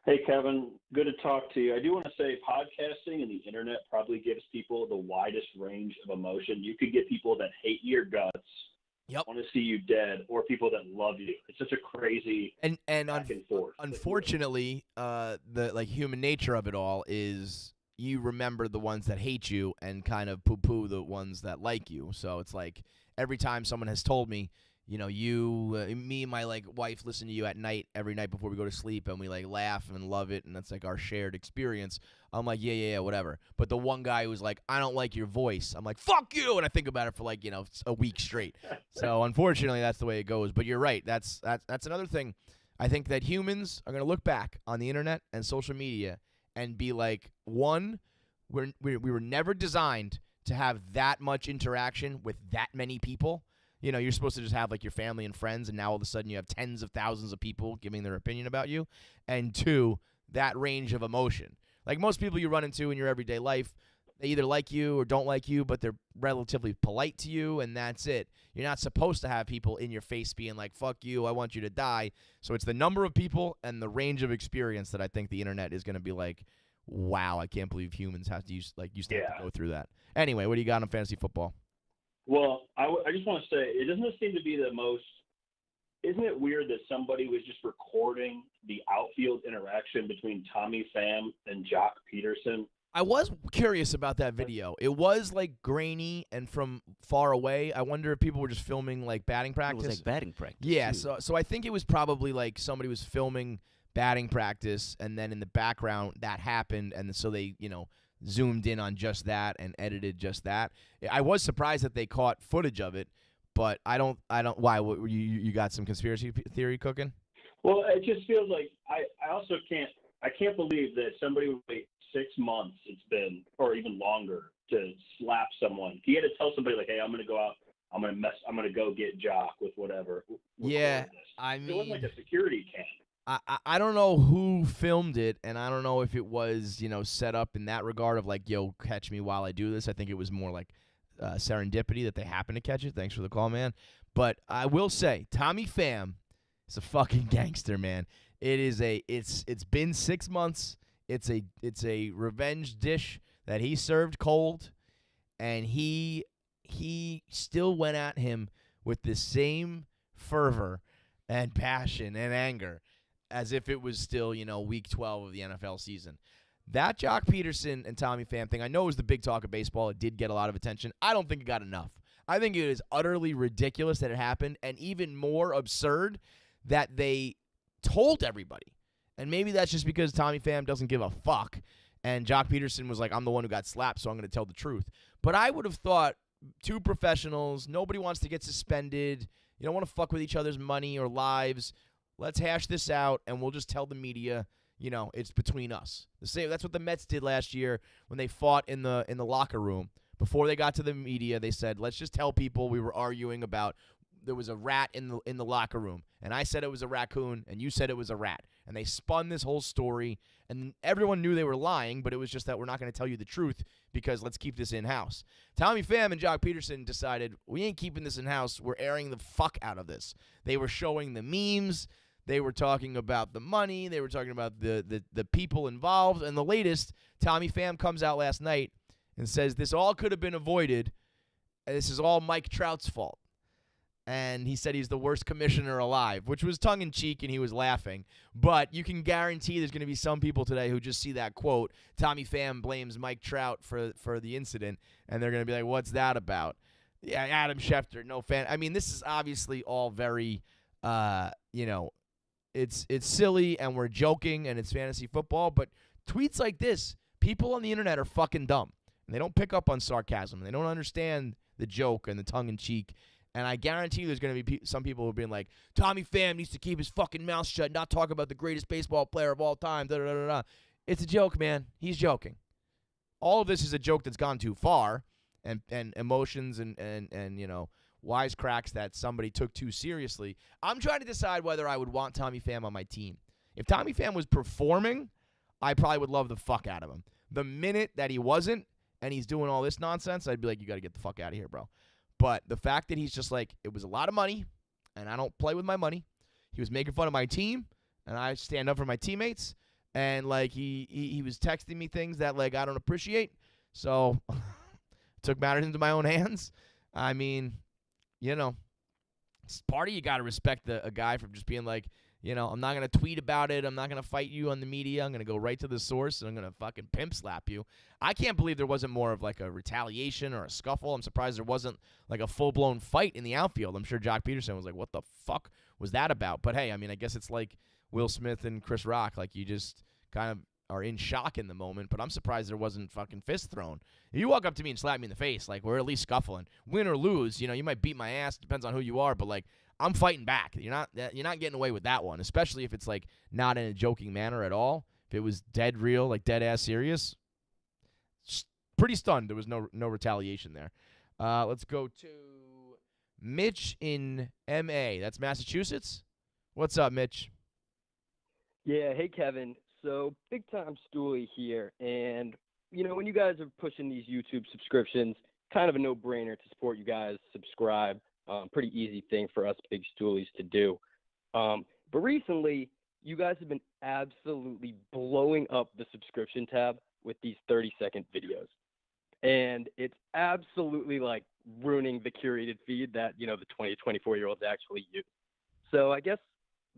Hey, Kevin. Good to talk to you. I do want to say podcasting and the internet probably gives people the widest range of emotion. You could get people that hate your guts, want to see you dead, or people that love you. It's such a crazy back and forth. Unfortunately, the human nature of it all is you remember the ones that hate you and kind of poo-poo the ones that like you. So it's like every time someone has told me, me and my like wife listen to you at night every night before we go to sleep, and we like laugh and love it, and that's like our shared experience. I'm like, yeah, whatever. But the one guy who's like, I don't like your voice, I'm like, fuck you, and I think about it for like a week straight. So unfortunately, that's the way it goes. But you're right. That's another thing. I think that humans are gonna look back on the internet and social media and be like, one, we were never designed to have that much interaction with that many people. You're supposed to just have like your family and friends, and now all of a sudden you have tens of thousands of people giving their opinion about you. And two, that range of emotion. Like most people you run into in your everyday life, they either like you or don't like you, but they're relatively polite to you, and that's it. You're not supposed to have people in your face being like, fuck you, I want you to die. So it's the number of people and the range of experience that I think the internet is going to be like, wow, I can't believe humans have to used to go through that. Anyway, what do you got on fantasy football? Well, I just want to say, it doesn't seem to be the most – isn't it weird that somebody was just recording the outfield interaction between Tommy Pham and Jock Pederson? I was curious about that video. It was like grainy and from far away. I wonder if people were just filming like batting practice. It was like batting practice. Yeah, too. so I think it was probably like somebody was filming batting practice, and then in the background that happened, and so they zoomed in on just that and edited just that. I was surprised that they caught footage of it, but I don't. Why? You got some conspiracy theory cooking? Well, it just feels like I also can't believe that somebody would wait 6 months it's been, or even longer, to slap someone. He had to tell somebody like, hey, I'm going to go out, I'm going to go get Jock with whatever. Yeah, I mean, it wasn't like a security cam. I don't know who filmed it, and I don't know if it was, set up in that regard of like, yo, catch me while I do this. I think it was more like serendipity that they happened to catch it. Thanks for the call, man. But I will say, Tommy Pham is a fucking gangster, man. It's been 6 months. It's a revenge dish that he served cold, and he still went at him with the same fervor and passion and anger as if it was still, week 12 of the NFL season. That Jock Pederson and Tommy Pham thing, I know it was the big talk of baseball. It did get a lot of attention. I don't think it got enough. I think it is utterly ridiculous that it happened, and even more absurd that they told everybody. And maybe that's just because Tommy Pham doesn't give a fuck, and Jock Pederson was like, I'm the one who got slapped, so I'm going to tell the truth. But I would have thought two professionals, nobody wants to get suspended. You don't want to fuck with each other's money or lives. Let's hash this out, and we'll just tell the media, it's between us. That's what the Mets did last year when they fought in the locker room. Before they got to the media, they said, let's just tell people we were arguing about there was a rat in the locker room, and I said it was a raccoon, and you said it was a rat. And they spun this whole story, and everyone knew they were lying, but it was just that we're not going to tell you the truth because let's keep this in-house. Tommy Pham and Jock Pederson decided, we ain't keeping this in-house. We're airing the fuck out of this. They were showing the memes. They were talking about the money. They were talking about the people involved. And the latest, Tommy Pham comes out last night and says this all could have been avoided, and this is all Mike Trout's fault. And he said he's the worst commissioner alive, which was tongue-in-cheek, and he was laughing. But you can guarantee there's going to be some people today who just see that quote, Tommy Pham blames Mike Trout for the incident, and they're going to be like, what's that about? Yeah, Adam Schefter, no fan. I mean, this is obviously all very, it's silly, and we're joking, and it's fantasy football. But tweets like this, people on the internet are fucking dumb. And they don't pick up on sarcasm. They don't understand the joke and the tongue-in-cheek. And I guarantee you there's going to be some people who are being like, Tommy Pham needs to keep his fucking mouth shut and not talk about the greatest baseball player of all time. Da, da, da, da. It's a joke, man. He's joking. All of this is a joke that's gone too far, and emotions and wisecracks that somebody took too seriously. I'm trying to decide whether I would want Tommy Pham on my team. If Tommy Pham was performing, I probably would love the fuck out of him. The minute that he wasn't and he's doing all this nonsense, I'd be like, you got to get the fuck out of here, bro. But the fact that he's just like, it was a lot of money, and I don't play with my money. He was making fun of my team, and I stand up for my teammates. And, like, he was texting me things that, like, I don't appreciate. So, took matters into my own hands. I mean, it's part of you got to respect a guy for just being like, I'm not going to tweet about it. I'm not going to fight you on the media. I'm going to go right to the source, and I'm going to fucking pimp slap you. I can't believe there wasn't more of like a retaliation or a scuffle. I'm surprised there wasn't like a full-blown fight in the outfield. I'm sure Jock Pederson was like, what the fuck was that about? But, hey, I mean, I guess it's like Will Smith and Chris Rock. Like, you just kind of are in shock in the moment. But I'm surprised there wasn't fucking fists thrown. If you walk up to me and slap me in the face, like, we're at least scuffling. Win or lose, you might beat my ass. Depends on who you are. But, like, I'm fighting back. You're not getting away with that one, especially if it's like not in a joking manner at all. If it was dead real, like dead ass serious, pretty stunned there was no retaliation there. Let's go to Mitch in MA. That's Massachusetts. What's up, Mitch? Yeah, hey Kevin. So, big time Stoolie here. And, when you guys are pushing these YouTube subscriptions, kind of a no-brainer to support you guys, subscribe. Pretty easy thing for us big Stoolies to do. But recently, you guys have been absolutely blowing up the subscription tab with these 30-second videos. And it's absolutely, ruining the curated feed that, the 20 to 24-year-olds actually use. So I guess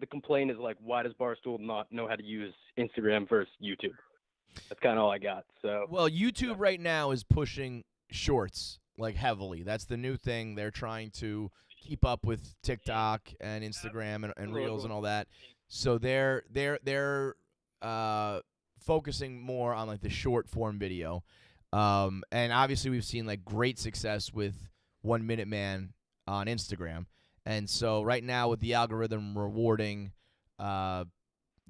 the complaint is, why does Barstool not know how to use Instagram versus YouTube? That's kind of all I got. So Well, YouTube right now is pushing shorts, heavily. That's the new thing. They're trying to keep up with TikTok and Instagram and Reels and all that. So they're focusing more on, the short-form video. And obviously we've seen great success with 1 Minute Man on Instagram. And so right now with the algorithm rewarding the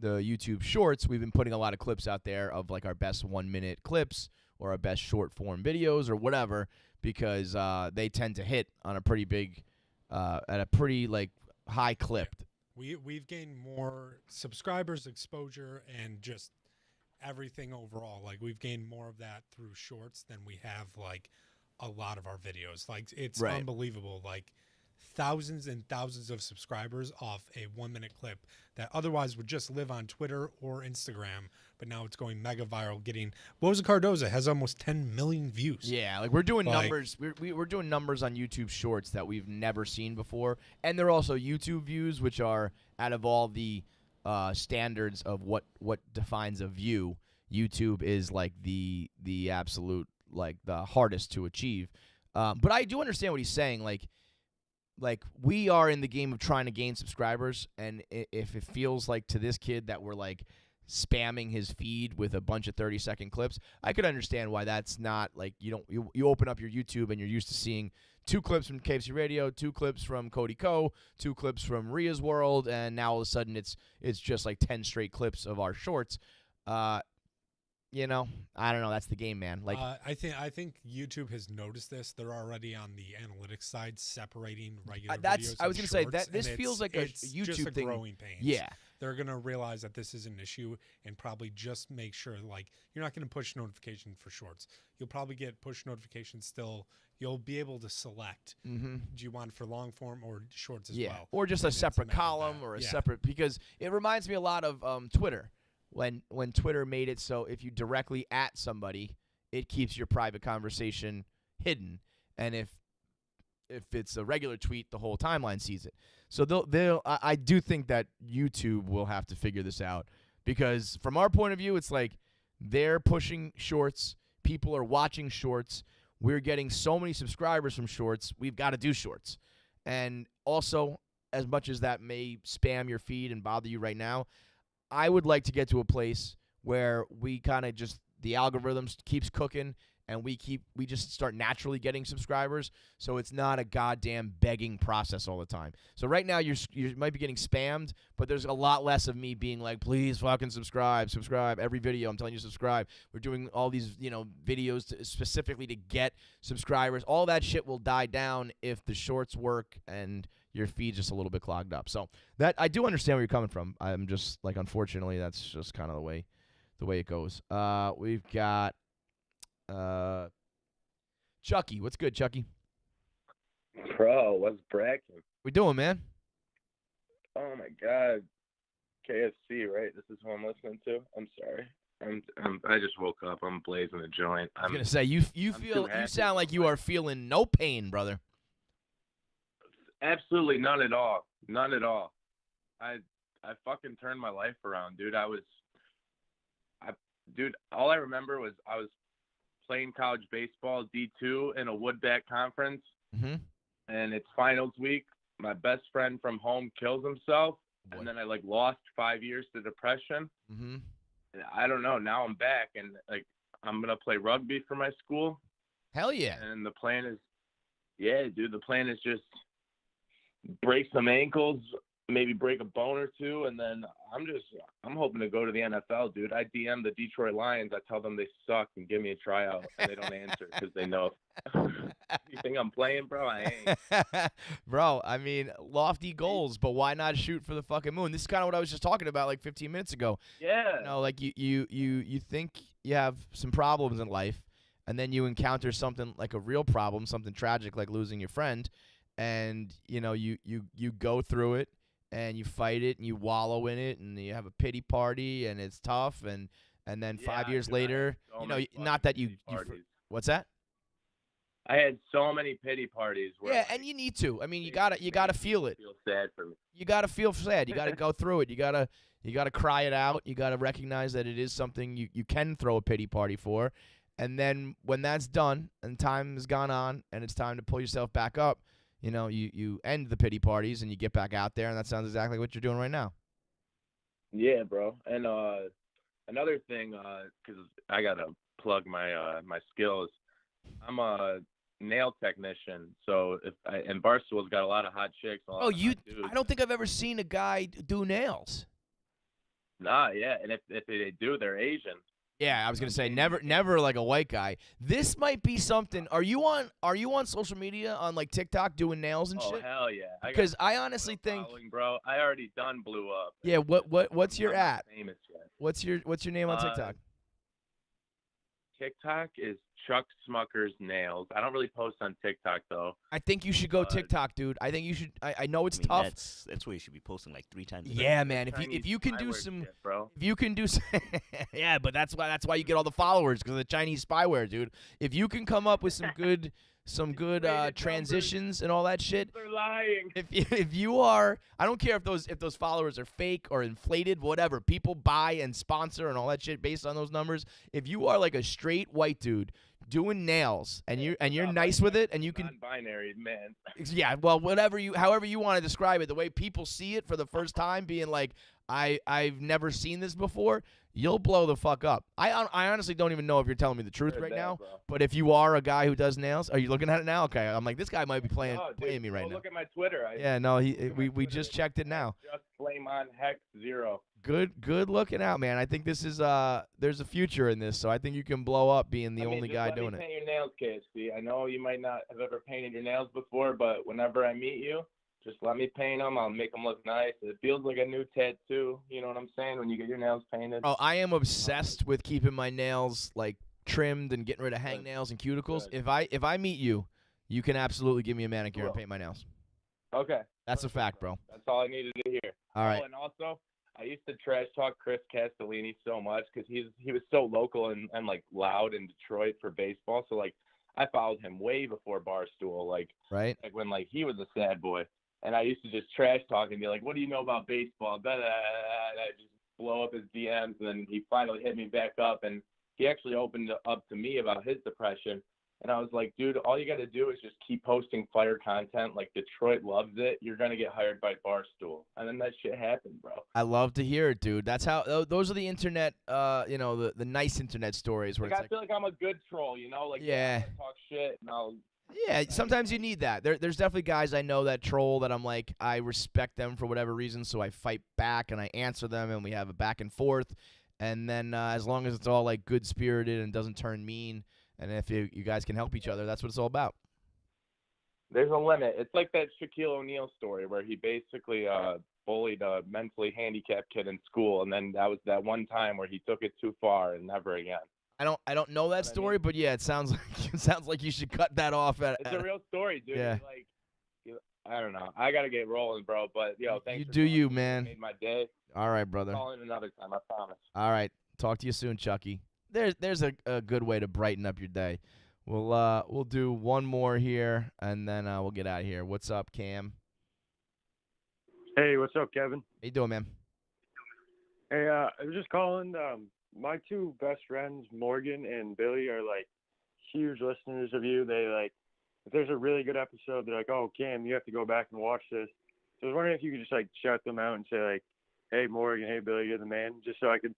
YouTube shorts, we've been putting a lot of clips out there of our best 1 minute clips or our best short form videos or whatever, because they tend to hit on a pretty big at a pretty high clip. We've gained more subscribers, exposure, and just everything overall. We've gained more of that through shorts than we have a lot of our videos. It's right. Unbelievable. Thousands and thousands of subscribers off a 1 minute clip that otherwise would just live on Twitter or Instagram, but now it's going mega viral. What was it? Cardoza has almost 10 million views. Yeah, we're doing numbers. We're doing numbers on YouTube Shorts that we've never seen before, and they're also YouTube views, which are out of all the standards of what defines a view. YouTube is the absolute the hardest to achieve. But I do understand what he's saying. We are in the game of trying to gain subscribers, and if it feels to this kid that we're spamming his feed with a bunch of 30-second clips, I could understand why that's not you open up your YouTube and you're used to seeing 2 clips from KFC Radio, 2 clips from Cody Co, 2 clips from Ria's World, and now all of a sudden it's just 10 straight clips of our shorts. I don't know. That's the game, man. I think YouTube has noticed this. They're already on the analytics side separating regular videos. I was going to say that this feels like a YouTube just a thing. Growing pains. Yeah, they're going to realize that this is an issue and probably just make sure you're not going to push notifications for shorts. You'll probably get push notifications still. You'll be able to select. Mm-hmm. Do you want for long form or shorts as well? Or just a separate column or a separate, because it reminds me a lot of Twitter. When Twitter made it so if you directly at somebody, it keeps your private conversation hidden, and if it's a regular tweet, the whole timeline sees it. So I do think that YouTube will have to figure this out, because from our point of view, it's they're pushing shorts, people are watching shorts, we're getting so many subscribers from shorts, we've got to do shorts. And also, as much as that may spam your feed and bother you right now, I would like to get to a place where we kind of just, the algorithms keeps cooking and we just start naturally getting subscribers, so it's not a goddamn begging process all the time. So right now you might be getting spammed, but there's a lot less of me being please fucking subscribe every video. I'm telling you, subscribe. We're doing all these videos specifically to get subscribers. All that shit will die down if the shorts work and your feed's just a little bit clogged up. So that I do understand where you're coming from. I'm just unfortunately, that's just kind of the way it goes. We've got Chucky. What's good, Chucky? Bro, what's bracking? We doing, man? Oh my God, KFC, right? This is who I'm listening to. I'm sorry. I just woke up. I'm blazing a joint. I was gonna say you sound like you are feeling no pain, brother. Absolutely none at all. None at all. I fucking turned my life around, dude. Dude, all I remember was I was playing college baseball D2 in a Woodbat conference, mm-hmm. and it's finals week. My best friend from home kills himself, and then I lost 5 years to depression. Mm-hmm. And I don't know. Now I'm back, and I'm gonna play rugby for my school. Hell yeah! And the plan is, yeah, dude. The plan is just break some ankles, maybe break a bone or two, and then I'm hoping to go to the NFL, dude. I DM the Detroit Lions. I tell them they suck and give me a tryout, and they don't answer because they know. You think I'm playing, bro? I ain't. Bro, I mean, lofty goals, but why not shoot for the fucking moon? This is kind of what I was just talking about like 15 minutes ago. Yeah. You know, like you think you have some problems in life, and then you encounter something like a real problem, something tragic like losing your friend, and you know you go through it. And you fight it, and you wallow in it, and you have a pity party, and it's tough, and then 5 years later, you know, not that you what's that? I had so many pity parties. Where, yeah, and you need to. I mean, you gotta feel it. Feel sad for me. You gotta feel sad. You gotta go through it. You gotta cry it out. You gotta recognize that it is something you can throw a pity party for, and then when that's done and time has gone on, and it's time to pull yourself back up. You know, you end the pity parties and you get back out there, and that sounds exactly what you're doing right now. Yeah, bro. And another thing, because I gotta plug my my skills. I'm a nail technician, so and Barstool's got a lot of hot chicks. Oh, I don't think I've ever seen a guy do nails. Nah, yeah, and if they do, they're Asian. Yeah, I was gonna say never like a white guy. This might be something. Are you on social media on like TikTok doing nails and shit? Oh hell yeah! Because I honestly think, bro, I already done blew up. Yeah, what's your at? Famous yet. What's your name on TikTok? TikTok is Chuck Smucker's Nails. I don't really post on TikTok though. I think you should go TikTok, dude. I think you should. I know it's tough. That's where you should be posting like 3 times a day. Yeah, man. If you can do some, shit, bro. If you can do some, yeah, but that's why you get all the followers, because of the Chinese spyware, dude. If you can come up with some good transitions and all that shit. They're lying. If you are, I don't care if those followers are fake or inflated, whatever. People buy and sponsor and all that shit based on those numbers. If you are like a straight white dude doing nails and you're nice with it and you can non-binary man. Yeah, well, however you want to describe it, the way people see it for the first time, being like, I've never seen this before. You'll blow the fuck up. I honestly don't even know if you're telling me the truth right now. Bro. But if you are a guy who does nails, are you looking at it now? Okay, I'm like, this guy might be playing me right now. Look at my Twitter. Yeah, no, we just checked it now. Just flame on hex 0. Good looking out, man. I think this is there's a future in this, so I think you can blow up being the only guy doing it. Paint your nails, KSC. I know you might not have ever painted your nails before, but whenever I meet you, just let me paint them. I'll make them look nice. It feels like a new tattoo. You know what I'm saying? When you get your nails painted. Oh, I am obsessed with keeping my nails like trimmed and getting rid of hangnails and cuticles. Good. If I meet you, you can absolutely give me a manicure and paint my nails. Okay. That's a fact, bro. That's all I needed to hear. All right. Oh, and also, I used to trash talk Chris Castellini so much because he was so local and like loud in Detroit for baseball. So like I followed him way before Barstool, like when like he was a sad boy. And I used to just trash talk and be like, "What do you know about baseball?" And I just blow up his DMs, and then he finally hit me back up, and he actually opened up to me about his depression. And I was like, "Dude, all you got to do is just keep posting fire content. Like Detroit loves it. You're gonna get hired by Barstool." And then that shit happened, bro. I love to hear it, dude. That's how. Those are the internet. The nice internet stories where like, I feel like I'm a good troll. You know, like yeah, I talk shit and I'll. Yeah, sometimes you need that. There's definitely guys I know that troll that I'm like, I respect them for whatever reason, so I fight back and I answer them and we have a back and forth. And then as long as it's all like good-spirited and doesn't turn mean, and if you guys can help each other, that's what it's all about. There's a limit. It's like that Shaquille O'Neal story where he basically bullied a mentally handicapped kid in school, and then that was that one time where he took it too far and never again. I don't know that story, but yeah, it sounds like you should cut that off. It's a real story, dude. Yeah. I don't know. I gotta get rolling, bro. But thanks. You do you, man. Made my day. All right, brother. I'll call in another time. I promise. All right. Talk to you soon, Chucky. There's a good way to brighten up your day. We'll do one more here, and then we'll get out of here. What's up, Cam? Hey, what's up, Kevin? How you doing, man? Hey, I was just calling. My 2 best friends, Morgan and Billy, are like huge listeners of you. They like, if there's a really good episode, they're like, "Oh, Cam, you have to go back and watch this." So I was wondering if you could just like shout them out and say like, "Hey, Morgan, hey, Billy, you're the man," just so I could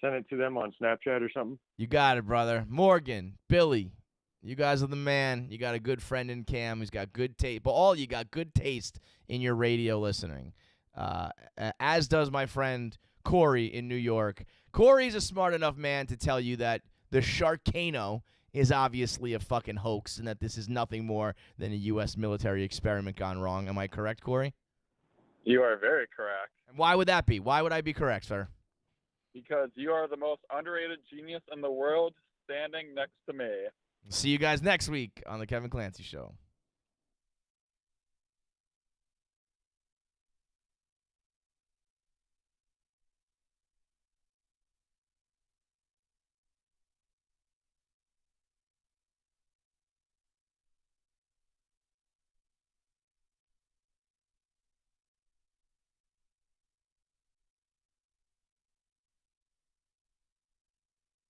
send it to them on Snapchat or something. You got it, brother. Morgan, Billy, you guys are the man. You got a good friend in Cam who's got good taste. But all you got good taste in your radio listening. as does my friend Corey in New York. Corey's a smart enough man to tell you that the Sharkano is obviously a fucking hoax and that this is nothing more than a U.S. military experiment gone wrong. Am I correct, Corey? You are very correct. And why would that be? Why would I be correct, sir? Because you are the most underrated genius in the world standing next to me. See you guys next week on the Kevin Clancy Show.